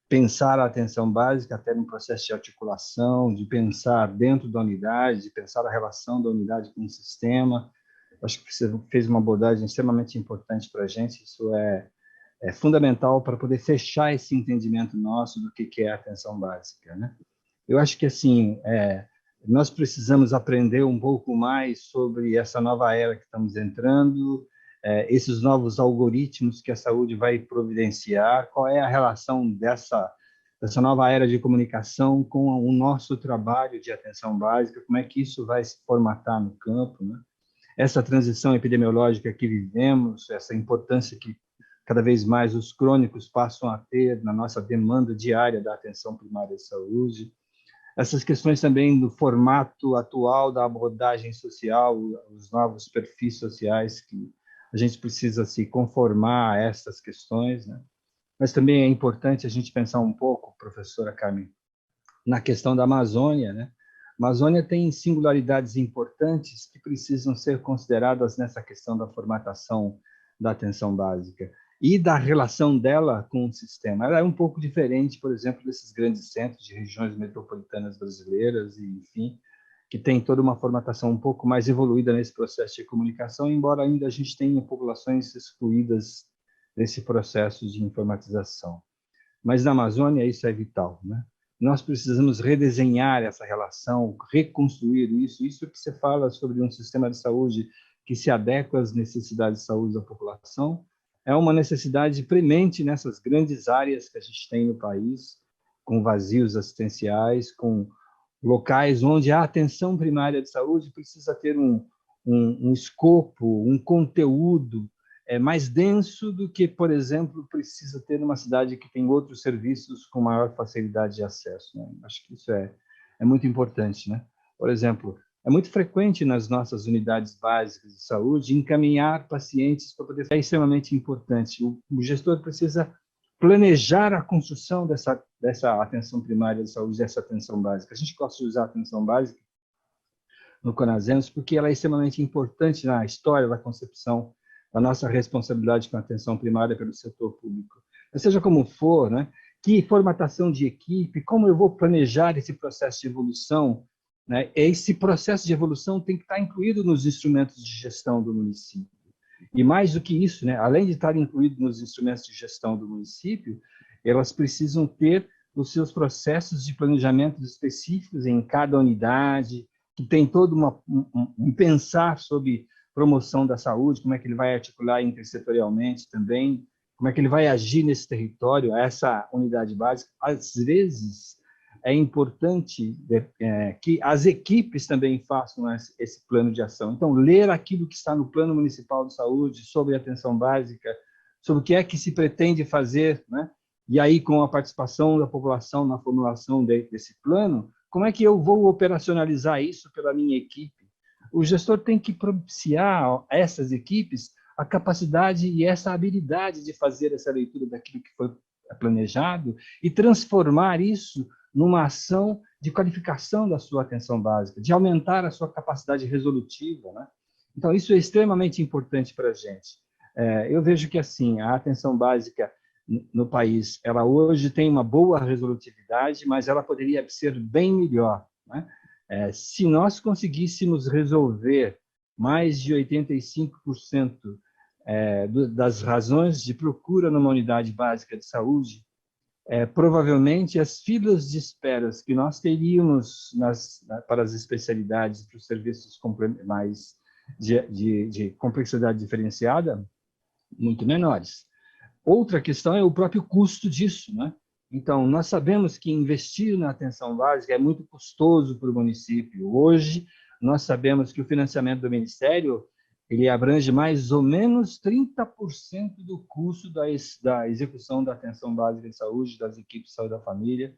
pensar a atenção básica até no processo de articulação, de pensar dentro da unidade, de pensar a relação da unidade com o sistema. Acho que você fez uma abordagem extremamente importante para a gente. Isso é fundamental para poder fechar esse entendimento nosso do que é a atenção básica, né? Eu acho que, assim, nós precisamos aprender um pouco mais sobre essa nova era que estamos entrando, esses novos algoritmos que a saúde vai providenciar, qual é a relação dessa nova era de comunicação com o nosso trabalho de atenção básica, como é que isso vai se formatar no campo, né? Essa transição epidemiológica que vivemos, essa importância que cada vez mais os crônicos passam a ter na nossa demanda diária da atenção primária de saúde, essas questões também do formato atual da abordagem social, os novos perfis sociais que a gente precisa se conformar a essas questões, né? Mas também é importante a gente pensar um pouco, professora Carmen, na questão da Amazônia, né? A Amazônia tem singularidades importantes que precisam ser consideradas nessa questão da formatação da atenção básica e da relação dela com o sistema. Ela é um pouco diferente, por exemplo, desses grandes centros de regiões metropolitanas brasileiras, e, enfim, que tem toda uma formatação um pouco mais evoluída nesse processo de comunicação, embora ainda a gente tenha populações excluídas desse processo de informatização. Mas na Amazônia isso é vital, né? Nós precisamos redesenhar essa relação, reconstruir isso que você fala sobre um sistema de saúde que se adequa às necessidades de saúde da população, é uma necessidade premente nessas grandes áreas que a gente tem no país, com vazios assistenciais, com locais onde a atenção primária de saúde precisa ter um escopo, um conteúdo mais denso do que, por exemplo, precisa ter numa cidade que tem outros serviços com maior facilidade de acesso, né? Acho que isso é muito importante, né? Por exemplo, é muito frequente nas nossas unidades básicas de saúde encaminhar pacientes para poder... É extremamente importante. O gestor precisa planejar a construção dessa atenção primária de saúde, dessa atenção básica. A gente gosta de usar a atenção básica no Conasemos porque ela é extremamente importante na história da concepção da nossa responsabilidade com a atenção primária pelo setor público. Mas seja como for, né, que formatação de equipe, como eu vou planejar esse processo de evolução, né? Esse processo de evolução tem que estar incluído nos instrumentos de gestão do município. E mais do que isso, né, além de estar incluído nos instrumentos de gestão do município, elas precisam ter os seus processos de planejamento específicos em cada unidade, que tem todo um pensar sobre promoção da saúde, como é que ele vai articular intersetorialmente também, como é que ele vai agir nesse território, essa unidade básica. Às vezes, é importante que as equipes também façam esse plano de ação. Então, ler aquilo que está no Plano Municipal de Saúde sobre atenção básica, sobre o que é que se pretende fazer, né? E aí, com a participação da população na formulação desse plano, como é que eu vou operacionalizar isso pela minha equipe? O gestor tem que propiciar a essas equipes a capacidade e essa habilidade de fazer essa leitura daquilo que foi planejado e transformar isso numa ação de qualificação da sua atenção básica, de aumentar a sua capacidade resolutiva, né? Então, isso é extremamente importante para a gente. Eu vejo que, assim, a atenção básica no país, ela hoje tem uma boa resolutividade, mas ela poderia ser bem melhor, né? Se nós conseguíssemos resolver mais de 85% das razões de procura numa unidade básica de saúde, provavelmente as filas de esperas que nós teríamos para as especialidades, para os serviços mais de complexidade diferenciada, muito menores. Outra questão é o próprio custo disso, né? Então, nós sabemos que investir na atenção básica é muito custoso para o município. Hoje, nós sabemos que o financiamento do Ministério ele abrange mais ou menos 30% do custo da execução da atenção básica de saúde, das equipes de saúde da família,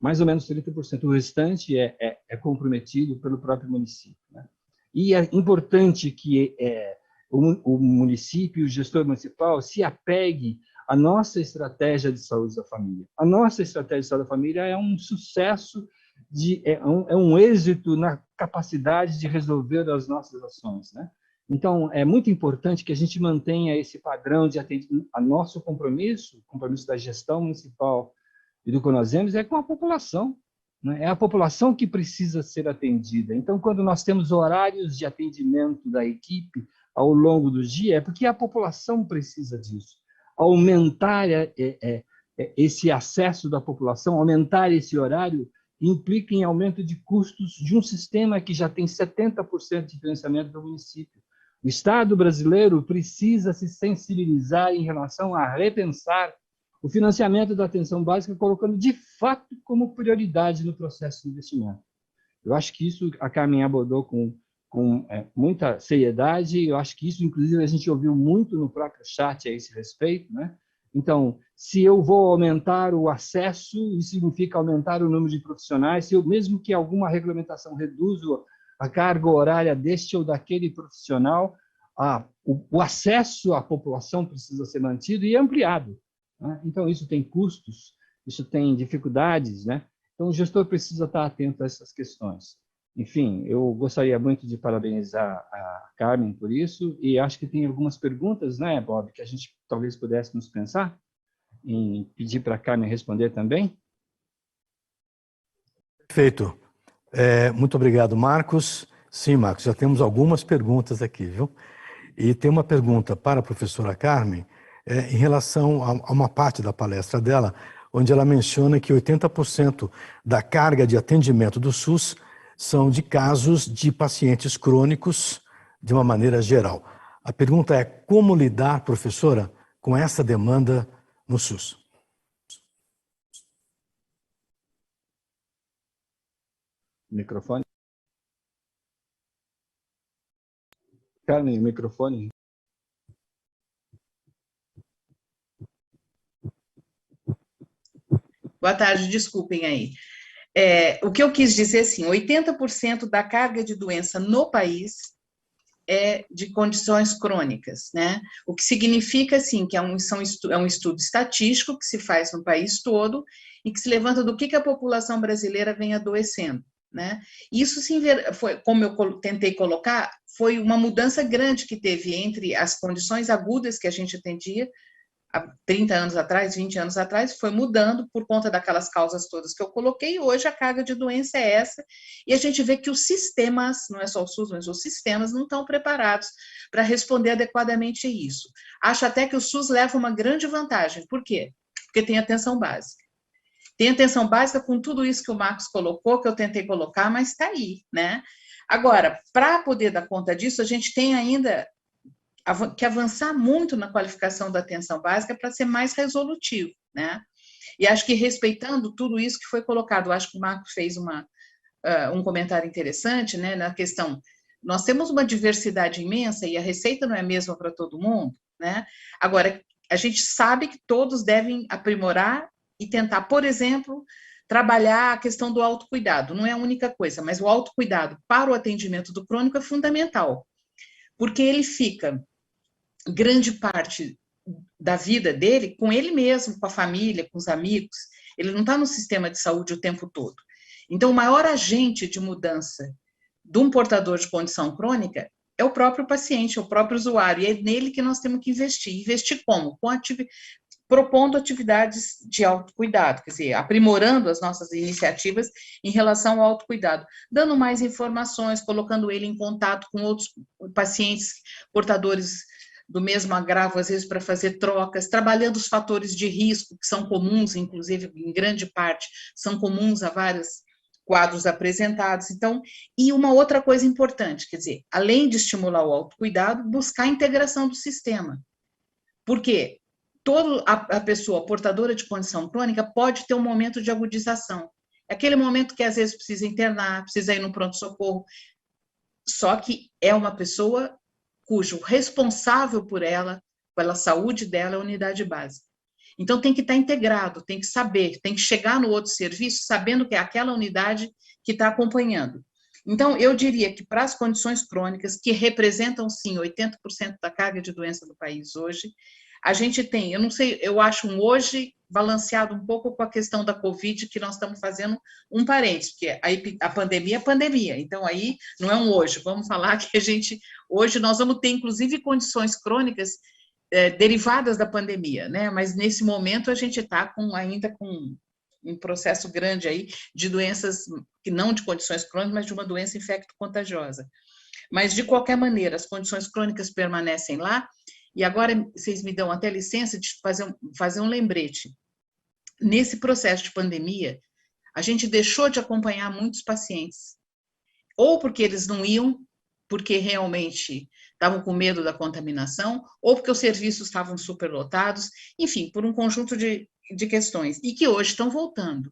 mais ou menos 30%. O restante é comprometido pelo próprio município, né? E é importante que o município, o gestor municipal, se apegue à nossa estratégia de saúde da família. A nossa estratégia de saúde da família é um sucesso, é um êxito na capacidade de resolver as nossas ações, né? Então, é muito importante que a gente mantenha esse padrão de atendimento. A nosso compromisso, o compromisso da gestão municipal e do Conasemos é com a população, né? É a população que precisa ser atendida. Então, quando nós temos horários de atendimento da equipe ao longo do dia, é porque a população precisa disso. Aumentar esse acesso da população, aumentar esse horário, implica em aumento de custos de um sistema que já tem 70% de financiamento do município. O Estado brasileiro precisa se sensibilizar em relação a repensar o financiamento da atenção básica, colocando de fato como prioridade no processo de investimento. Eu acho que isso a Carmen abordou com muita seriedade. Eu acho que isso, inclusive, a gente ouviu muito no próprio chat a esse respeito, né? Então, se eu vou aumentar o acesso, isso significa aumentar o número de profissionais. Mesmo que alguma regulamentação reduza a carga horária deste ou daquele profissional, o acesso à população precisa ser mantido e ampliado, né? Então, isso tem custos, isso tem dificuldades, né? Então, o gestor precisa estar atento a essas questões. Enfim, eu gostaria muito de parabenizar a Carmen por isso, e acho que tem algumas perguntas, né, Bob, que a gente talvez pudéssemos pensar em pedir para a Carmen responder também. Perfeito. Muito obrigado, Marcos. Sim, Marcos, já temos algumas perguntas aqui, viu? E tem uma pergunta para a professora Carmen em relação a uma parte da palestra dela, onde ela menciona que 80% da carga de atendimento do SUS são de casos de pacientes crônicos de uma maneira geral. A pergunta é como lidar, professora, com essa demanda no SUS? Microfone. Carmen, microfone. Boa tarde, desculpem aí. O que eu quis dizer, assim, 80% da carga de doença no país é de condições crônicas, né? O que significa, assim, que é um estudo estatístico que se faz no país todo e que se levanta do que a população brasileira vem adoecendo, né? Isso, sim, foi, como eu tentei colocar, foi uma mudança grande que teve entre as condições agudas que a gente atendia há 30 anos atrás, 20 anos atrás, foi mudando por conta daquelas causas todas que eu coloquei, e hoje a carga de doença é essa, e a gente vê que os sistemas, não é só o SUS, mas os sistemas não estão preparados para responder adequadamente a isso. Acho até que o SUS leva uma grande vantagem. Por quê? Porque tem atenção básica. Tem atenção básica com tudo isso que o Marcos colocou, que eu tentei colocar, mas está aí, né? Agora, para poder dar conta disso, a gente tem ainda que avançar muito na qualificação da atenção básica para ser mais resolutivo, né? E acho que respeitando tudo isso que foi colocado, acho que o Marco fez um comentário interessante, né, na questão, nós temos uma diversidade imensa e a receita não é a mesma para todo mundo, né? Agora, a gente sabe que todos devem aprimorar e tentar, por exemplo, trabalhar a questão do autocuidado. Não é a única coisa, mas o autocuidado para o atendimento do crônico é fundamental, porque ele fica grande parte da vida dele com ele mesmo, com a família, com os amigos. Ele não está no sistema de saúde o tempo todo. Então, o maior agente de mudança de um portador de condição crônica é o próprio paciente, é o próprio usuário, e é nele que nós temos que investir. Investir como? Propondo atividades de autocuidado, quer dizer, aprimorando as nossas iniciativas em relação ao autocuidado, dando mais informações, colocando ele em contato com outros pacientes portadores do mesmo agravo, às vezes para fazer trocas, trabalhando os fatores de risco, que são comuns, inclusive, em grande parte, são comuns a vários quadros apresentados. Então, e uma outra coisa importante, quer dizer, além de estimular o autocuidado, buscar a integração do sistema. Por quê? Toda a pessoa portadora de condição crônica pode ter um momento de agudização. É aquele momento que, às vezes, precisa internar, precisa ir no pronto-socorro, só que é uma pessoa cujo responsável por ela, pela saúde dela, é a unidade básica. Então, tem que estar integrado, tem que saber, tem que chegar no outro serviço sabendo que é aquela unidade que está acompanhando. Então, eu diria que para as condições crônicas, que representam, sim, 80% da carga de doença do país hoje, a gente tem, eu não sei, eu acho hoje balanceado um pouco com a questão da Covid, que nós estamos fazendo um parênteses, porque a pandemia é pandemia, então aí não é um hoje, vamos falar que hoje nós vamos ter, inclusive, condições crônicas derivadas da pandemia, né? Mas nesse momento a gente está ainda com um processo grande aí de doenças, que não de condições crônicas, mas de uma doença infecto-contagiosa. Mas, de qualquer maneira, as condições crônicas permanecem lá. E agora vocês me dão até licença de fazer um lembrete. Nesse processo de pandemia, a gente deixou de acompanhar muitos pacientes, ou porque eles não iam, porque realmente estavam com medo da contaminação, ou porque os serviços estavam superlotados, enfim, por um conjunto de questões, e que hoje estão voltando.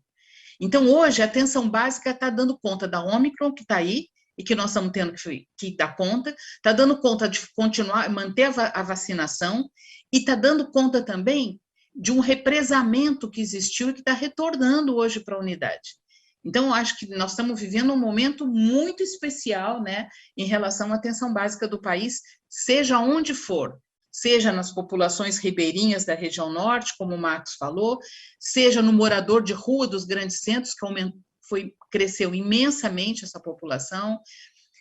Então, hoje, a atenção básica está dando conta da Ômicron, que está aí, e que nós estamos tendo que dar conta, está dando conta de continuar, manter a vacinação, e está dando conta também de um represamento que existiu e que está retornando hoje para a unidade. Então, acho que nós estamos vivendo um momento muito especial, né, em relação à atenção básica do país, seja onde for, seja nas populações ribeirinhas da região norte, como o Marcos falou, seja no morador de rua dos grandes centros, que cresceu imensamente essa população,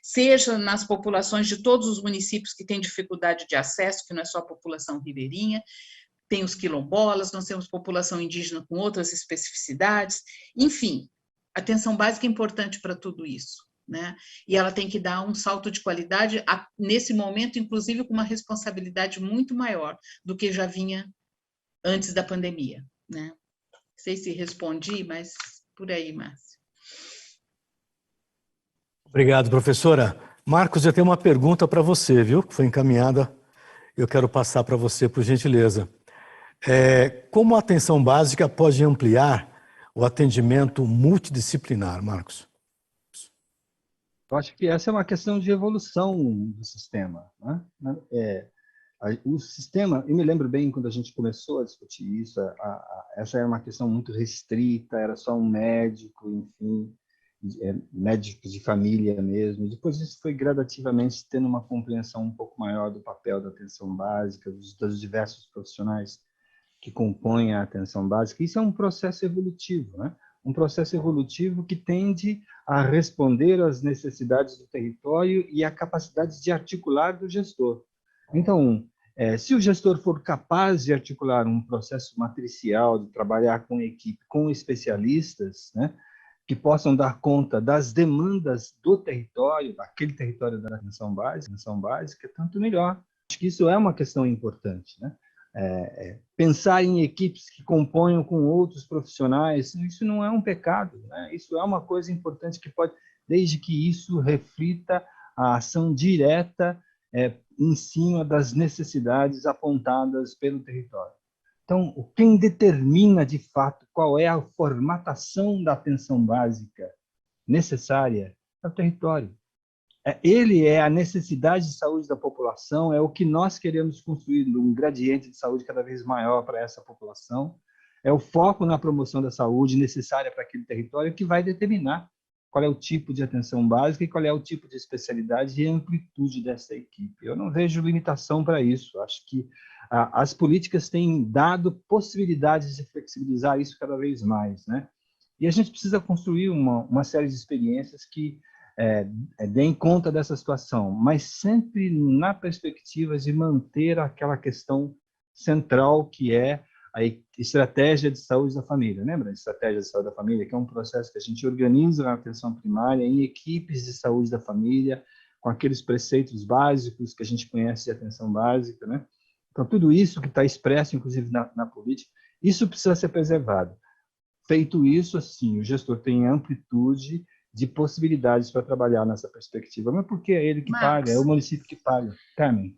seja nas populações de todos os municípios que têm dificuldade de acesso, que não é só a população ribeirinha, tem os quilombolas, nós temos população indígena com outras especificidades, enfim, a atenção básica é importante para tudo isso, né? E ela tem que dar um salto de qualidade, nesse momento, inclusive com uma responsabilidade muito maior do que já vinha antes da pandemia, né? Não sei se respondi, mas por aí, Márcio. Obrigado, professora. Marcos, eu tenho uma pergunta para você, viu? Que foi encaminhada. Eu quero passar para você, por gentileza. Como a atenção básica pode ampliar o atendimento multidisciplinar, Marcos? Eu acho que essa é uma questão de evolução do sistema, né? O sistema, eu me lembro bem quando a gente começou a discutir isso, essa era uma questão muito restrita, era só um médico, enfim, médico de família mesmo. Depois isso foi gradativamente tendo uma compreensão um pouco maior do papel da atenção básica, dos diversos profissionais que compõem a atenção básica. Isso é um processo evolutivo, né? Um processo evolutivo que tende a responder às necessidades do território e à capacidade de articular do gestor. Então, se o gestor for capaz de articular um processo matricial, de trabalhar com equipe, com especialistas, né, que possam dar conta das demandas do território, daquele território da atenção básica, tanto melhor. Acho que isso é uma questão importante, né? Pensar em equipes que componham com outros profissionais, isso não é um pecado, né? Isso é uma coisa importante que pode, desde que isso reflita a ação direta em cima das necessidades apontadas pelo território. Então, quem determina de fato qual é a formatação da atenção básica necessária é o território. Ele é a necessidade de saúde da população, é o que nós queremos construir, um gradiente de saúde cada vez maior para essa população, é o foco na promoção da saúde necessária para aquele território que vai determinar qual é o tipo de atenção básica e qual é o tipo de especialidade e amplitude dessa equipe. Eu não vejo limitação para isso, acho que as políticas têm dado possibilidades de flexibilizar isso cada vez mais, né? E a gente precisa construir uma série de experiências que deem conta dessa situação, mas sempre na perspectiva de manter aquela questão central que é a estratégia de saúde da família. Lembra da estratégia de saúde da família, que é um processo que a gente organiza na atenção primária em equipes de saúde da família, com aqueles preceitos básicos que a gente conhece de atenção básica, né? Então, tudo isso que está expresso, inclusive, na política, isso precisa ser preservado. Feito isso, assim, o gestor tem amplitude de possibilidades para trabalhar nessa perspectiva. Mas por que é ele que paga? É o município que paga. Carmen.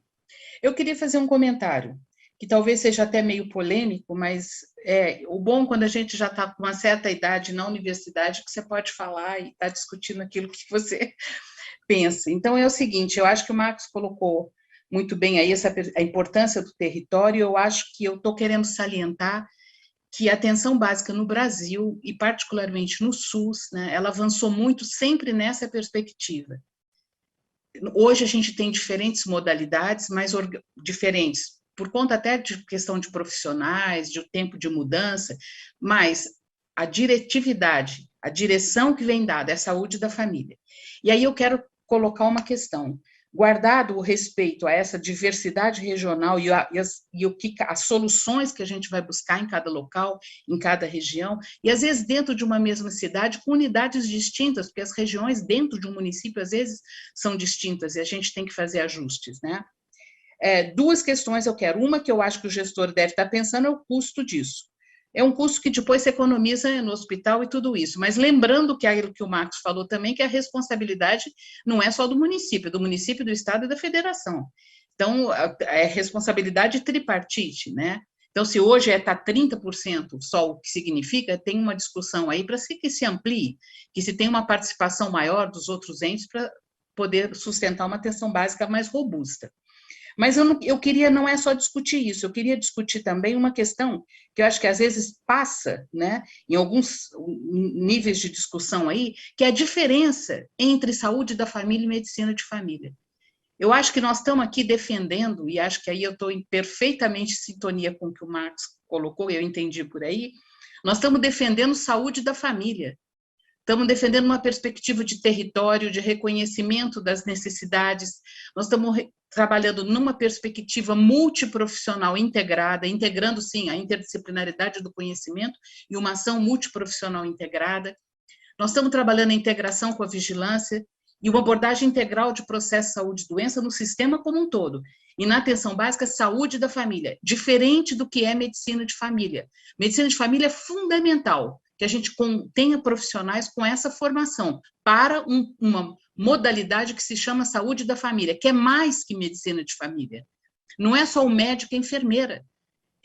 Eu queria fazer um comentário, que talvez seja até meio polêmico, mas o bom quando a gente já está com uma certa idade na universidade, que você pode falar e está discutindo aquilo que você pensa. Então, é o seguinte, eu acho que o Marcos colocou muito bem aí a importância do território, eu acho que eu estou querendo salientar que a atenção básica no Brasil, e particularmente no SUS, né, ela avançou muito sempre nessa perspectiva. Hoje a gente tem diferentes modalidades, mas diferentes, por conta até de questão de profissionais, de tempo de mudança, mas a diretividade, a direção que vem dada é a saúde da família. E aí eu quero colocar uma questão. Guardado o respeito a essa diversidade regional e as soluções que a gente vai buscar em cada local, em cada região, e às vezes dentro de uma mesma cidade, com unidades distintas, porque as regiões dentro de um município, às vezes, são distintas, e a gente tem que fazer ajustes, né? Duas questões eu quero. Uma que eu acho que o gestor deve estar pensando é o custo disso. É um custo que depois se economiza no hospital e tudo isso, mas lembrando que aquilo que o Marcos falou também, que a responsabilidade não é só do município, do Estado e da Federação. Então, é responsabilidade tripartite, né? Então, se hoje está 30% só, o que significa, tem uma discussão aí para que se amplie, que se tenha uma participação maior dos outros entes para poder sustentar uma atenção básica mais robusta. Mas eu queria, não é só discutir isso, eu queria discutir também uma questão que eu acho que às vezes passa, né, em alguns níveis de discussão aí, que é a diferença entre saúde da família e medicina de família. Eu acho que nós estamos aqui defendendo, e acho que aí eu estou em perfeitamente sintonia com o que o Marcos colocou, eu entendi por aí, nós estamos defendendo saúde da família. Estamos defendendo uma perspectiva de território, de reconhecimento das necessidades. Nós estamos trabalhando numa perspectiva multiprofissional integrada, integrando, sim, a interdisciplinaridade do conhecimento e uma ação multiprofissional integrada. Nós estamos trabalhando a integração com a vigilância e uma abordagem integral de processo de saúde e doença no sistema como um todo. E na atenção básica, saúde da família, diferente do que é medicina de família. Medicina de família é fundamental, que a gente tenha profissionais com essa formação para uma modalidade que se chama saúde da família, que é mais que medicina de família. Não é só o médico e a enfermeira.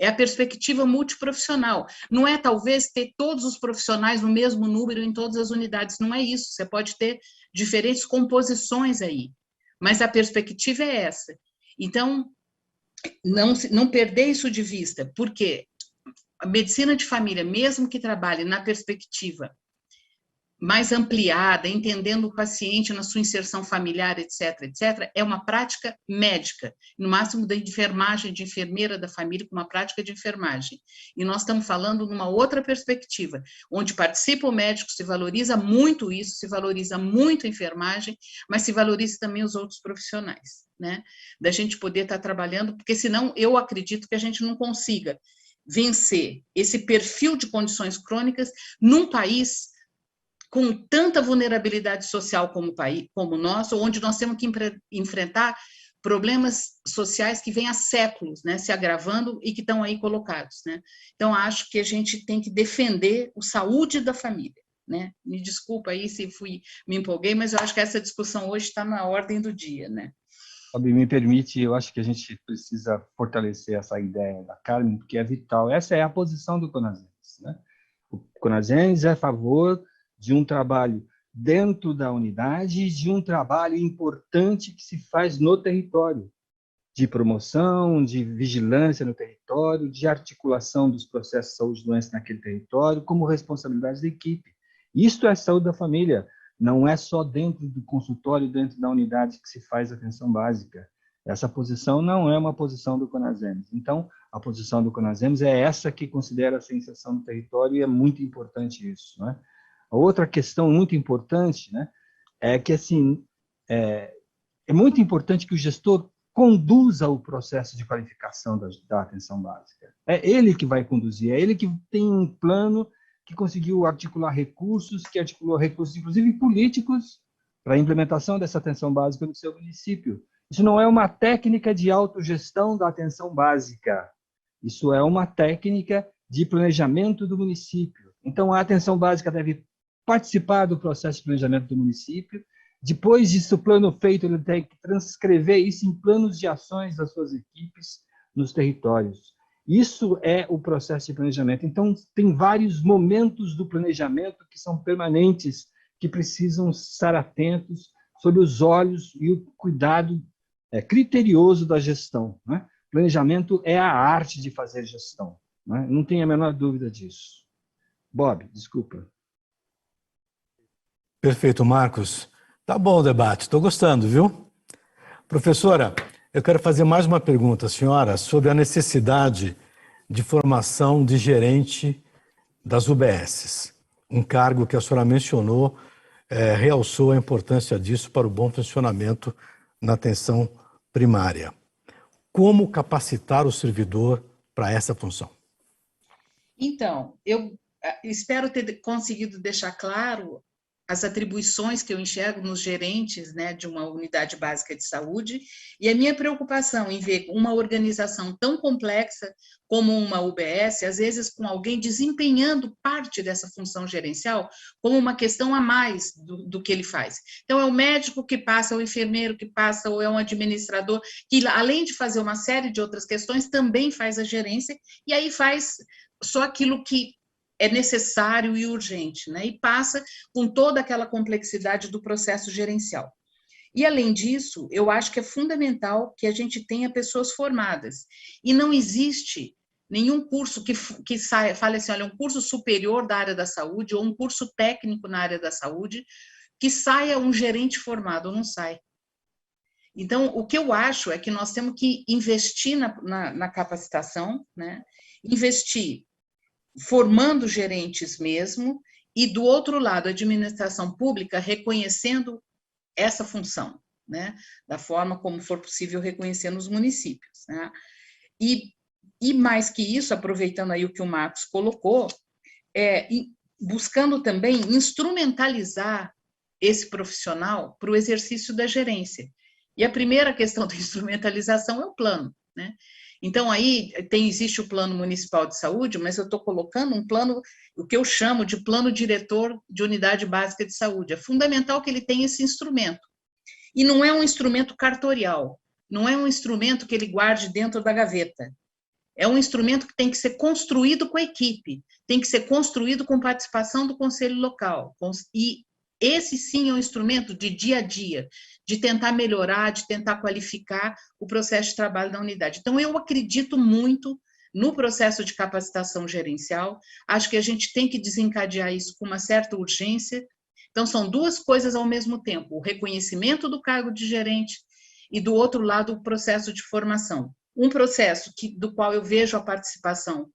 é a perspectiva multiprofissional. Não é, talvez, ter todos os profissionais no mesmo número em todas as unidades, não é isso. Você pode ter diferentes composições aí, mas a perspectiva é essa. Então, não perder isso de vista, porque a medicina de família, mesmo que trabalhe na perspectiva mais ampliada, entendendo o paciente na sua inserção familiar, etc., etc., é uma prática médica, no máximo da enfermagem, de enfermeira da família, com uma prática de enfermagem. E nós estamos falando numa outra perspectiva, onde participa o médico, se valoriza muito isso, se valoriza muito a enfermagem, mas se valoriza também os outros profissionais, né? Da gente poder estar trabalhando, porque senão eu acredito que a gente não consiga vencer esse perfil de condições crônicas num país com tanta vulnerabilidade social como o nosso, onde nós temos que enfrentar problemas sociais que vêm há séculos, né, se agravando e que estão aí colocados, né? Então, acho que a gente tem que defender a saúde da família, né? Me desculpa aí se me empolguei, mas eu acho que essa discussão hoje está na ordem do dia, né? Fabi, me permite, eu acho que a gente precisa fortalecer essa ideia da Carmen, porque é vital. Essa é a posição do Conasems, né? O Conasems é a favor de um trabalho dentro da unidade, de um trabalho importante que se faz no território, de promoção, de vigilância no território, de articulação dos processos de saúde e doença naquele território, como responsabilidade da equipe. Isto é saúde da família, não é só dentro do consultório, dentro da unidade que se faz atenção básica. Essa posição não é uma posição do Conasems. Então, a posição do Conasems é essa que considera a inserção no território e é muito importante isso, né? A outra questão muito importante, né, é que assim, é muito importante que o gestor conduza o processo de qualificação da atenção básica. É ele que vai conduzir, é ele que tem um plano que conseguiu articular recursos, que articulou recursos, inclusive políticos, para a implementação dessa atenção básica no seu município. Isso não é uma técnica de autogestão da atenção básica, isso é uma técnica de planejamento do município. Então, a atenção básica deve participar do processo de planejamento do município. Depois disso, o plano feito, ele tem que transcrever isso em planos de ações das suas equipes nos territórios. Isso é o processo de planejamento. Então, tem vários momentos do planejamento que são permanentes, que precisam estar atentos sob os olhos e o cuidado criterioso da gestão, né? Planejamento é a arte de fazer gestão, né? Não tenho a menor dúvida disso. Bob, desculpa. Perfeito, Marcos. Tá bom o debate, estou gostando, viu? Professora, eu quero fazer mais uma pergunta, senhora, sobre a necessidade de formação de gerente das UBSs. Um cargo que a senhora mencionou, realçou a importância disso para o bom funcionamento na atenção primária. Como capacitar o servidor para essa função? Então, eu espero ter conseguido deixar claro as atribuições que eu enxergo nos gerentes, né, de uma unidade básica de saúde, e a minha preocupação em ver uma organização tão complexa como uma UBS, às vezes com alguém desempenhando parte dessa função gerencial, como uma questão a mais do que ele faz. Então, é o médico que passa, o enfermeiro que passa, ou é um administrador que, além de fazer uma série de outras questões, também faz a gerência, e aí faz só aquilo que é necessário e urgente, né? E passa com toda aquela complexidade do processo gerencial. E, além disso, eu acho que é fundamental que a gente tenha pessoas formadas. E não existe nenhum curso que fale assim, olha, um curso superior da área da saúde ou um curso técnico na área da saúde que saia um gerente formado, não sai. Então, o que eu acho é que nós temos que investir na capacitação, né? Investir formando gerentes mesmo, e, do outro lado, a administração pública reconhecendo essa função, né? Da forma como for possível reconhecer nos municípios, né? E mais que isso, aproveitando aí o que o Marcos colocou, buscando também instrumentalizar esse profissional para o exercício da gerência. E a primeira questão da instrumentalização é o plano, né? Então, aí existe o Plano Municipal de Saúde, mas eu estou colocando um plano, o que eu chamo de plano diretor de unidade básica de saúde. É fundamental que ele tenha esse instrumento. E não é um instrumento cartorial, não é um instrumento que ele guarde dentro da gaveta. É um instrumento que tem que ser construído com a equipe, tem que ser construído com participação do conselho local. E esse sim é um instrumento de dia a dia, de tentar melhorar, de tentar qualificar o processo de trabalho da unidade. Então, eu acredito muito no processo de capacitação gerencial, acho que a gente tem que desencadear isso com uma certa urgência. Então, são duas coisas ao mesmo tempo, o reconhecimento do cargo de gerente e, do outro lado, o processo de formação. Um processo do qual eu vejo a participação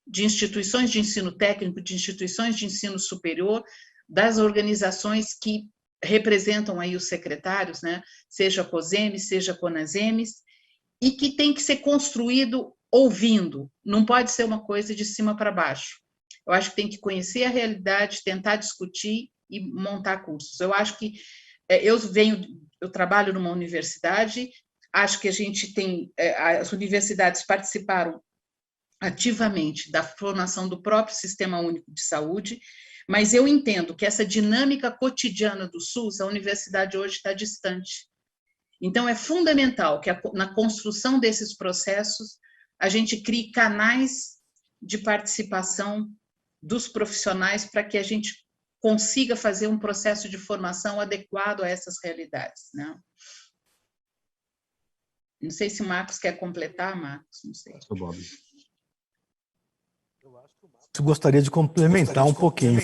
de instituições de ensino técnico, de instituições de ensino superior, das organizações que representam aí os secretários, né? Seja a COSEMES, seja a CONASEMES, e que tem que ser construído ouvindo, não pode ser uma coisa de cima para baixo. Eu acho que tem que conhecer a realidade, tentar discutir e montar cursos. Eu acho que eu trabalho numa universidade, acho que a gente tem, as universidades participaram ativamente da formação do próprio Sistema Único de Saúde, mas eu entendo que essa dinâmica cotidiana do SUS, a universidade hoje está distante. Então, é fundamental que na construção desses processos a gente crie canais de participação dos profissionais para que a gente consiga fazer um processo de formação adequado a essas realidades, né? Não sei se o Marcos quer completar, Marcos, não sei. Eu gostaria de complementar um pouquinho.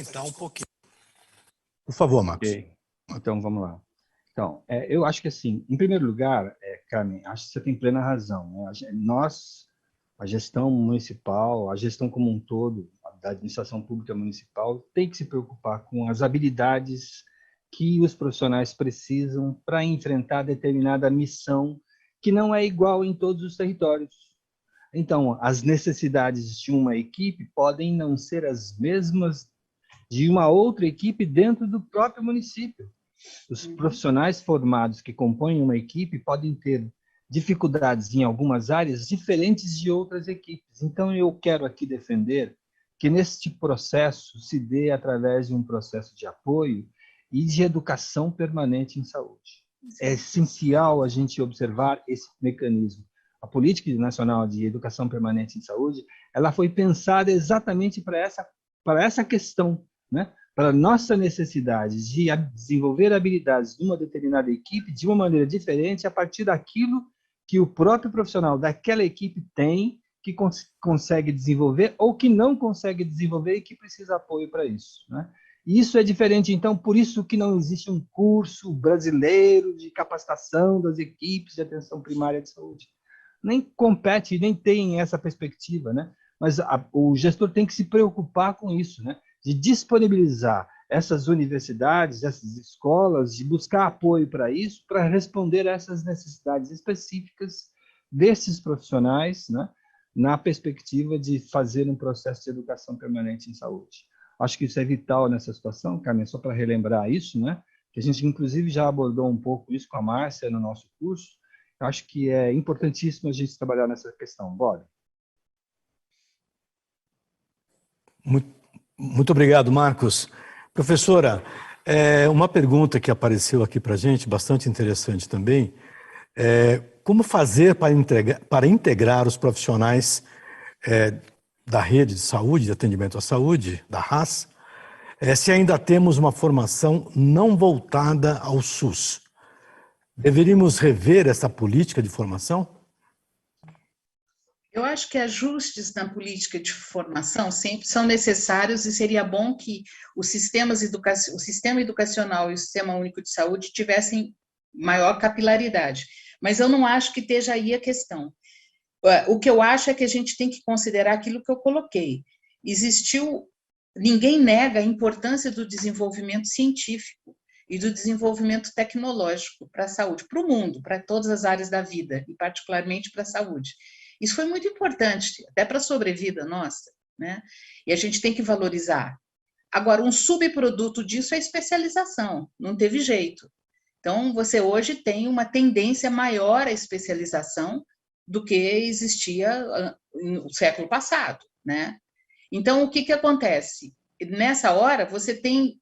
Por favor, Marcos. Okay. Então, vamos lá. Então, eu acho que, assim, em primeiro lugar, Carmen, acho que você tem plena razão, né? Nós, a gestão municipal, a gestão como um todo, da administração pública municipal, tem que se preocupar com as habilidades que os profissionais precisam para enfrentar determinada missão que não é igual em todos os territórios. Então, as necessidades de uma equipe podem não ser as mesmas de uma outra equipe dentro do próprio município. Os profissionais formados que compõem uma equipe podem ter dificuldades em algumas áreas diferentes de outras equipes. Então, eu quero aqui defender que neste processo se dê através de um processo de apoio e de educação permanente em saúde. É essencial a gente observar esse mecanismo. A Política Nacional de Educação Permanente em Saúde, ela foi pensada exatamente para essa questão, né? Para a nossa necessidade de desenvolver habilidades de uma determinada equipe de uma maneira diferente a partir daquilo que o próprio profissional daquela equipe tem, que consegue desenvolver ou que não consegue desenvolver e que precisa de apoio para isso, né? E isso é diferente, então, por isso que não existe um curso brasileiro de capacitação das equipes de atenção primária de saúde. Nem compete, nem tem essa perspectiva, né? Mas o gestor tem que se preocupar com isso, né? De disponibilizar essas universidades, essas escolas, de buscar apoio para isso, para responder a essas necessidades específicas desses profissionais, né? Na perspectiva de fazer um processo de educação permanente em saúde. Acho que isso é vital nessa situação, Carmen, só para relembrar isso, né? Que a gente, inclusive, já abordou um pouco isso com a Márcia no nosso curso. Acho que é importantíssimo a gente trabalhar nessa questão. Bora. Muito obrigado, Marcos. Professora, uma pergunta que apareceu aqui para a gente, bastante interessante também, como fazer para integrar os profissionais da rede de saúde, de atendimento à saúde, da RAS, se ainda temos uma formação não voltada ao SUS? Deveríamos rever essa política de formação? Eu acho que ajustes na política de formação sempre são necessários e seria bom que o sistema educacional e o Sistema Único de Saúde tivessem maior capilaridade. Mas eu não acho que esteja aí a questão. O que eu acho é que a gente tem que considerar aquilo que eu coloquei. Ninguém nega a importância do desenvolvimento científico e do desenvolvimento tecnológico para a saúde, para o mundo, para todas as áreas da vida, e particularmente para a saúde. Isso foi muito importante, até para a sobrevida nossa, né? E a gente tem que valorizar. Agora, um subproduto disso é a especialização, não teve jeito. Então, você hoje tem uma tendência maior à especialização do que existia no século passado, né? Então, o que acontece? Nessa hora, você tem...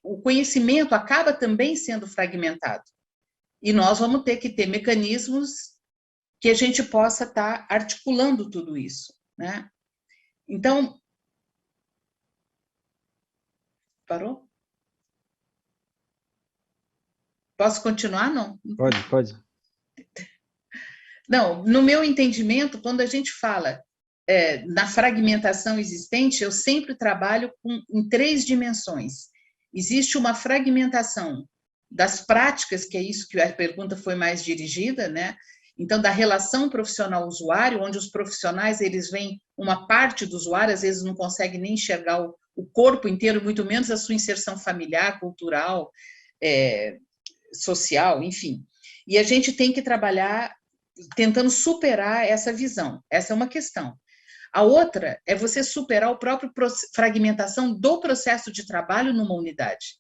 o conhecimento acaba também sendo fragmentado. E nós vamos ter que ter mecanismos que a gente possa estar articulando tudo isso, né? Então, parou? Posso continuar, não? Pode. Não, no meu entendimento, quando a gente fala na fragmentação existente, eu sempre trabalho em 3 dimensões. Existe uma fragmentação das práticas, que é isso que a pergunta foi mais dirigida, né? Então, da relação profissional-usuário, onde os profissionais eles veem uma parte do usuário, às vezes não consegue nem enxergar o corpo inteiro, muito menos a sua inserção familiar, cultural, social, enfim. E a gente tem que trabalhar tentando superar essa visão. Essa é uma questão. A outra é você superar a própria fragmentação do processo de trabalho numa unidade,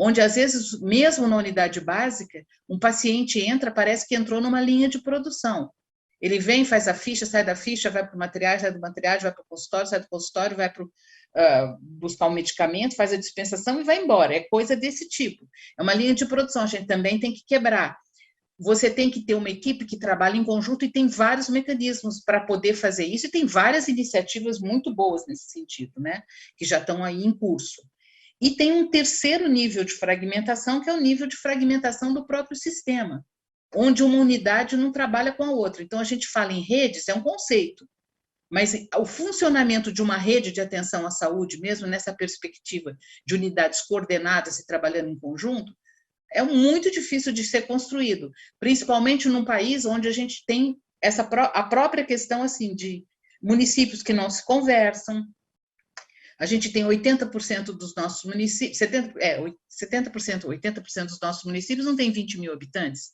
onde, às vezes, mesmo na unidade básica, um paciente entra, parece que entrou numa linha de produção. Ele vem, faz a ficha, sai da ficha, vai para o material, sai do material, vai para o consultório, sai do consultório, vai para buscar um medicamento, faz a dispensação e vai embora. É coisa desse tipo. É uma linha de produção, a gente também tem que quebrar. Você tem que ter uma equipe que trabalha em conjunto e tem vários mecanismos para poder fazer isso, e tem várias iniciativas muito boas nesse sentido, né? Que já estão aí em curso. E tem um terceiro nível de fragmentação, que é o nível de fragmentação do próprio sistema, onde uma unidade não trabalha com a outra. Então, a gente fala em redes, é um conceito, mas o funcionamento de uma rede de atenção à saúde, mesmo nessa perspectiva de unidades coordenadas e trabalhando em conjunto, é muito difícil de ser construído, principalmente num país onde a gente tem a própria questão assim de municípios que não se conversam. A gente tem 80% dos nossos municípios, 70%, 80% dos nossos municípios não tem 20 mil habitantes.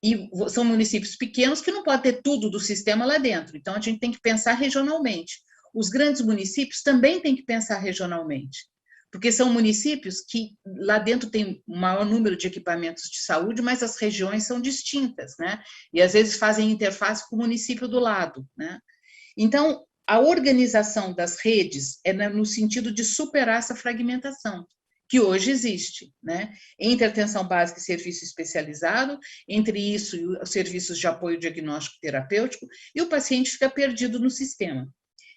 E são municípios pequenos que não podem ter tudo do sistema lá dentro. Então, a gente tem que pensar regionalmente. Os grandes municípios também têm que pensar regionalmente, porque são municípios que lá dentro tem um maior número de equipamentos de saúde, mas as regiões são distintas, né? E às vezes fazem interface com o município do lado, né? Então, a organização das redes é no sentido de superar essa fragmentação, que hoje existe, né? Entre atenção básica e serviço especializado, entre isso e os serviços de apoio diagnóstico terapêutico, e o paciente fica perdido no sistema.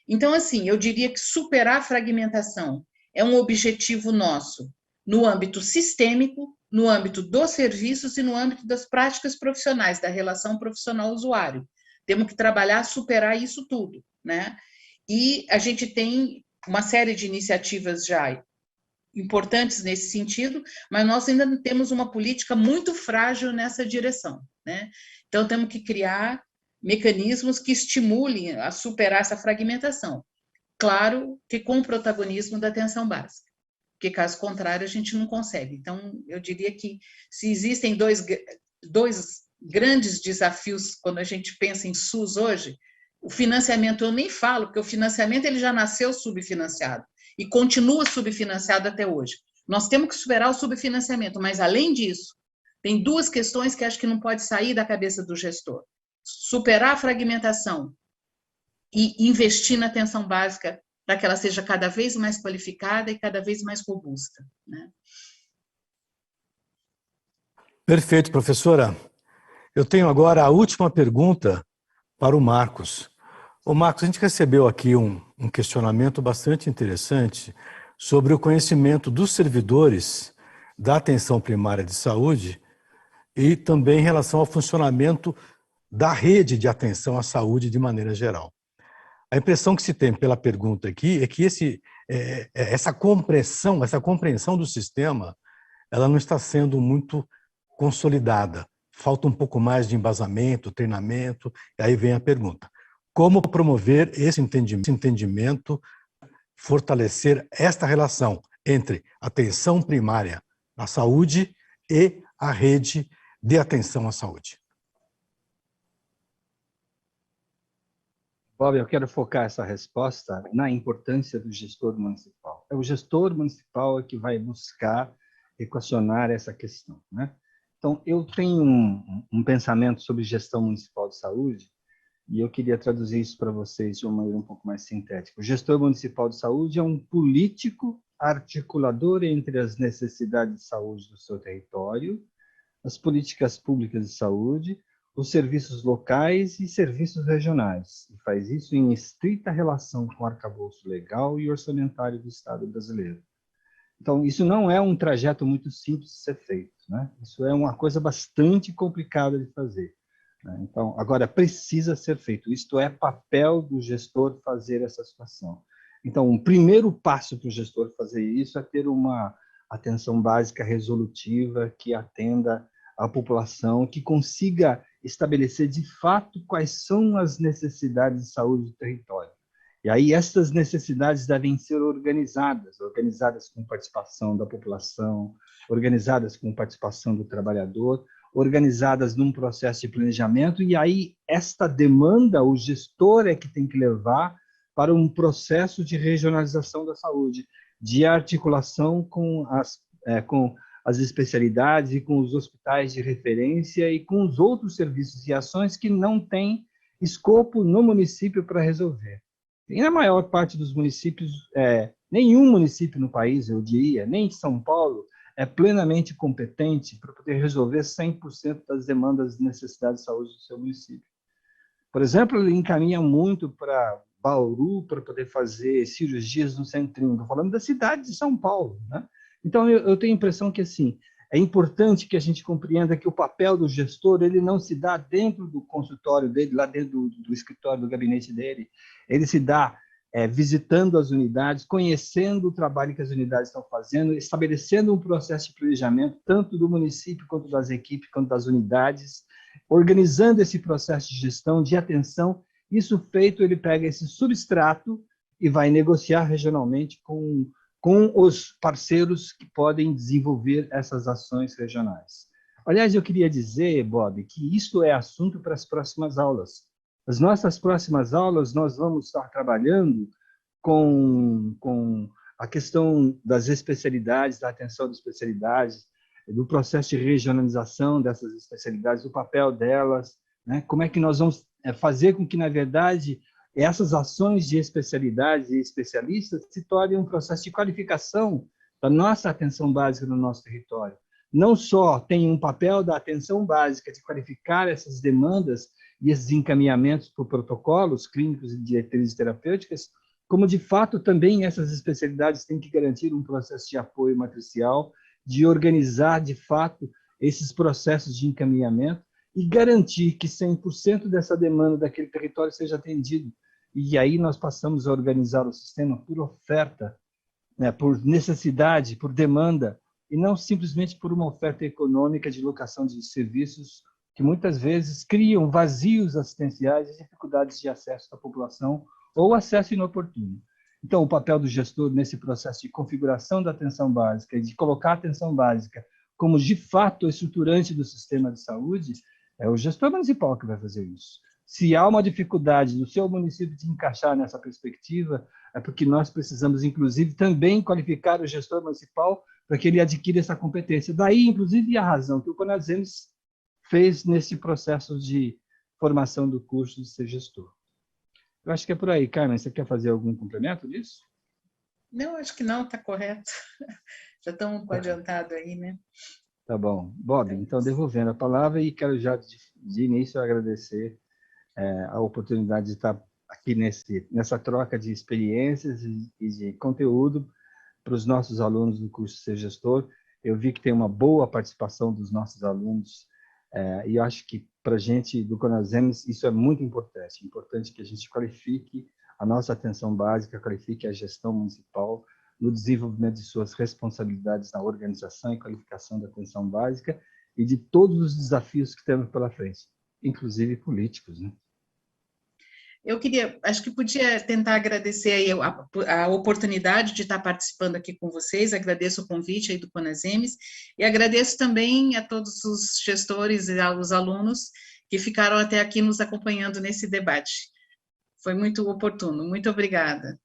Então, assim, eu diria que superar a fragmentação é um objetivo nosso no âmbito sistêmico, no âmbito dos serviços e no âmbito das práticas profissionais, da relação profissional-usuário. Temos que trabalhar, superar isso tudo, né? E a gente tem uma série de iniciativas já importantes nesse sentido, mas nós ainda temos uma política muito frágil nessa direção, né? Então, temos que criar mecanismos que estimulem a superar essa fragmentação. Claro que com o protagonismo da atenção básica, porque caso contrário a gente não consegue. Então, eu diria que se existem dois grandes desafios quando a gente pensa em SUS hoje, o financiamento eu nem falo, porque o financiamento ele já nasceu subfinanciado e continua subfinanciado até hoje. Nós temos que superar o subfinanciamento, mas além disso, tem 2 questões que acho que não pode sair da cabeça do gestor. Superar a fragmentação e investir na atenção básica para que ela seja cada vez mais qualificada e cada vez mais robusta, né? Perfeito, professora. Eu tenho agora a última pergunta para o Marcos. Ô Marcos, a gente recebeu aqui um questionamento bastante interessante sobre o conhecimento dos servidores da atenção primária de saúde e também em relação ao funcionamento da rede de atenção à saúde de maneira geral. A impressão que se tem pela pergunta aqui é que essa compreensão do sistema, ela não está sendo muito consolidada. Falta um pouco mais de embasamento, treinamento, e aí vem a pergunta. Como promover esse entendimento, fortalecer esta relação entre atenção primária à saúde e a rede de atenção à saúde? Bob, eu quero focar essa resposta na importância do gestor municipal. É o gestor municipal que vai buscar equacionar essa questão, né? Então, eu tenho um pensamento sobre gestão municipal de saúde e eu queria traduzir isso para vocês de uma maneira um pouco mais sintética. O gestor municipal de saúde é um político articulador entre as necessidades de saúde do seu território, as políticas públicas de saúde, os serviços locais e serviços regionais, e faz isso em estrita relação com o arcabouço legal e orçamentário do Estado brasileiro. Então, isso não é um trajeto muito simples de ser feito, né? Isso é uma coisa bastante complicada de fazer, né? Então, agora, precisa ser feito. Isto é papel do gestor fazer essa situação. Então, um primeiro passo para o gestor fazer isso é ter uma atenção básica resolutiva que atenda a população, que consiga estabelecer de fato quais são as necessidades de saúde do território. E aí essas necessidades devem ser organizadas com participação da população, organizadas com participação do trabalhador, organizadas num processo de planejamento, e aí esta demanda o gestor é que tem que levar para um processo de regionalização da saúde, de articulação com as especialidades e com os hospitais de referência e com os outros serviços e ações que não têm escopo no município para resolver. E na maior parte dos municípios, nenhum município no país, eu diria, nem São Paulo, é plenamente competente para poder resolver 100% das demandas e necessidades de saúde do seu município. Por exemplo, ele encaminha muito para Bauru para poder fazer cirurgias no Centrinho. Estou falando da cidade de São Paulo, né? Então, eu tenho a impressão que, assim, é importante que a gente compreenda que o papel do gestor, ele não se dá dentro do consultório dele, lá dentro do escritório, do gabinete dele, ele se dá visitando as unidades, conhecendo o trabalho que as unidades estão fazendo, estabelecendo um processo de planejamento, tanto do município, quanto das equipes, quanto das unidades, organizando esse processo de gestão, de atenção. Isso feito, ele pega esse substrato e vai negociar regionalmente com os parceiros que podem desenvolver essas ações regionais. Aliás, eu queria dizer, Bob, que isto é assunto para as próximas aulas. As nossas próximas aulas, nós vamos estar trabalhando com a questão das especialidades, da atenção das especialidades, do processo de regionalização dessas especialidades, do papel delas, né? Como é que nós vamos fazer com que, na verdade, essas ações de especialidades e especialistas se tornem um processo de qualificação da nossa atenção básica no nosso território. Não só tem um papel da atenção básica de qualificar essas demandas e esses encaminhamentos por protocolos clínicos e diretrizes terapêuticas, como, de fato, também essas especialidades têm que garantir um processo de apoio matricial, de organizar, de fato, esses processos de encaminhamento e garantir que 100% dessa demanda daquele território seja atendido. E aí nós passamos a organizar o sistema por oferta, né, por necessidade, por demanda, e não simplesmente por uma oferta econômica de locação de serviços que muitas vezes criam vazios assistenciais e dificuldades de acesso da população ou acesso inoportuno. Então, o papel do gestor nesse processo de configuração da atenção básica e de colocar a atenção básica como, de fato, estruturante do sistema de saúde, é o gestor municipal que vai fazer isso. Se há uma dificuldade no seu município de encaixar nessa perspectiva, é porque nós precisamos, inclusive, também qualificar o gestor municipal para que ele adquira essa competência. Daí, inclusive, a razão que o CONASEMES fez nesse processo de formação do curso de ser gestor. Eu acho que é por aí. Carmen, você quer fazer algum complemento disso? Não, acho que não, está correto. Já estamos com adiantado aí, né? Tá bom. Bob, então, devolvendo a palavra, e quero já, de início, agradecer a oportunidade de estar aqui nessa troca de experiências e de conteúdo para os nossos alunos do curso Ser Gestor. Eu vi que tem uma boa participação dos nossos alunos, e eu acho que, para a gente do CONASEMES, isso é muito importante. É importante que a gente qualifique a nossa atenção básica, qualifique a gestão municipal no desenvolvimento de suas responsabilidades na organização e qualificação da atenção básica e de todos os desafios que temos pela frente, inclusive políticos, né? Eu acho que podia tentar agradecer aí a oportunidade de estar participando aqui com vocês, agradeço o convite aí do CONASEMES e agradeço também a todos os gestores e aos alunos que ficaram até aqui nos acompanhando nesse debate. Foi muito oportuno, muito obrigada.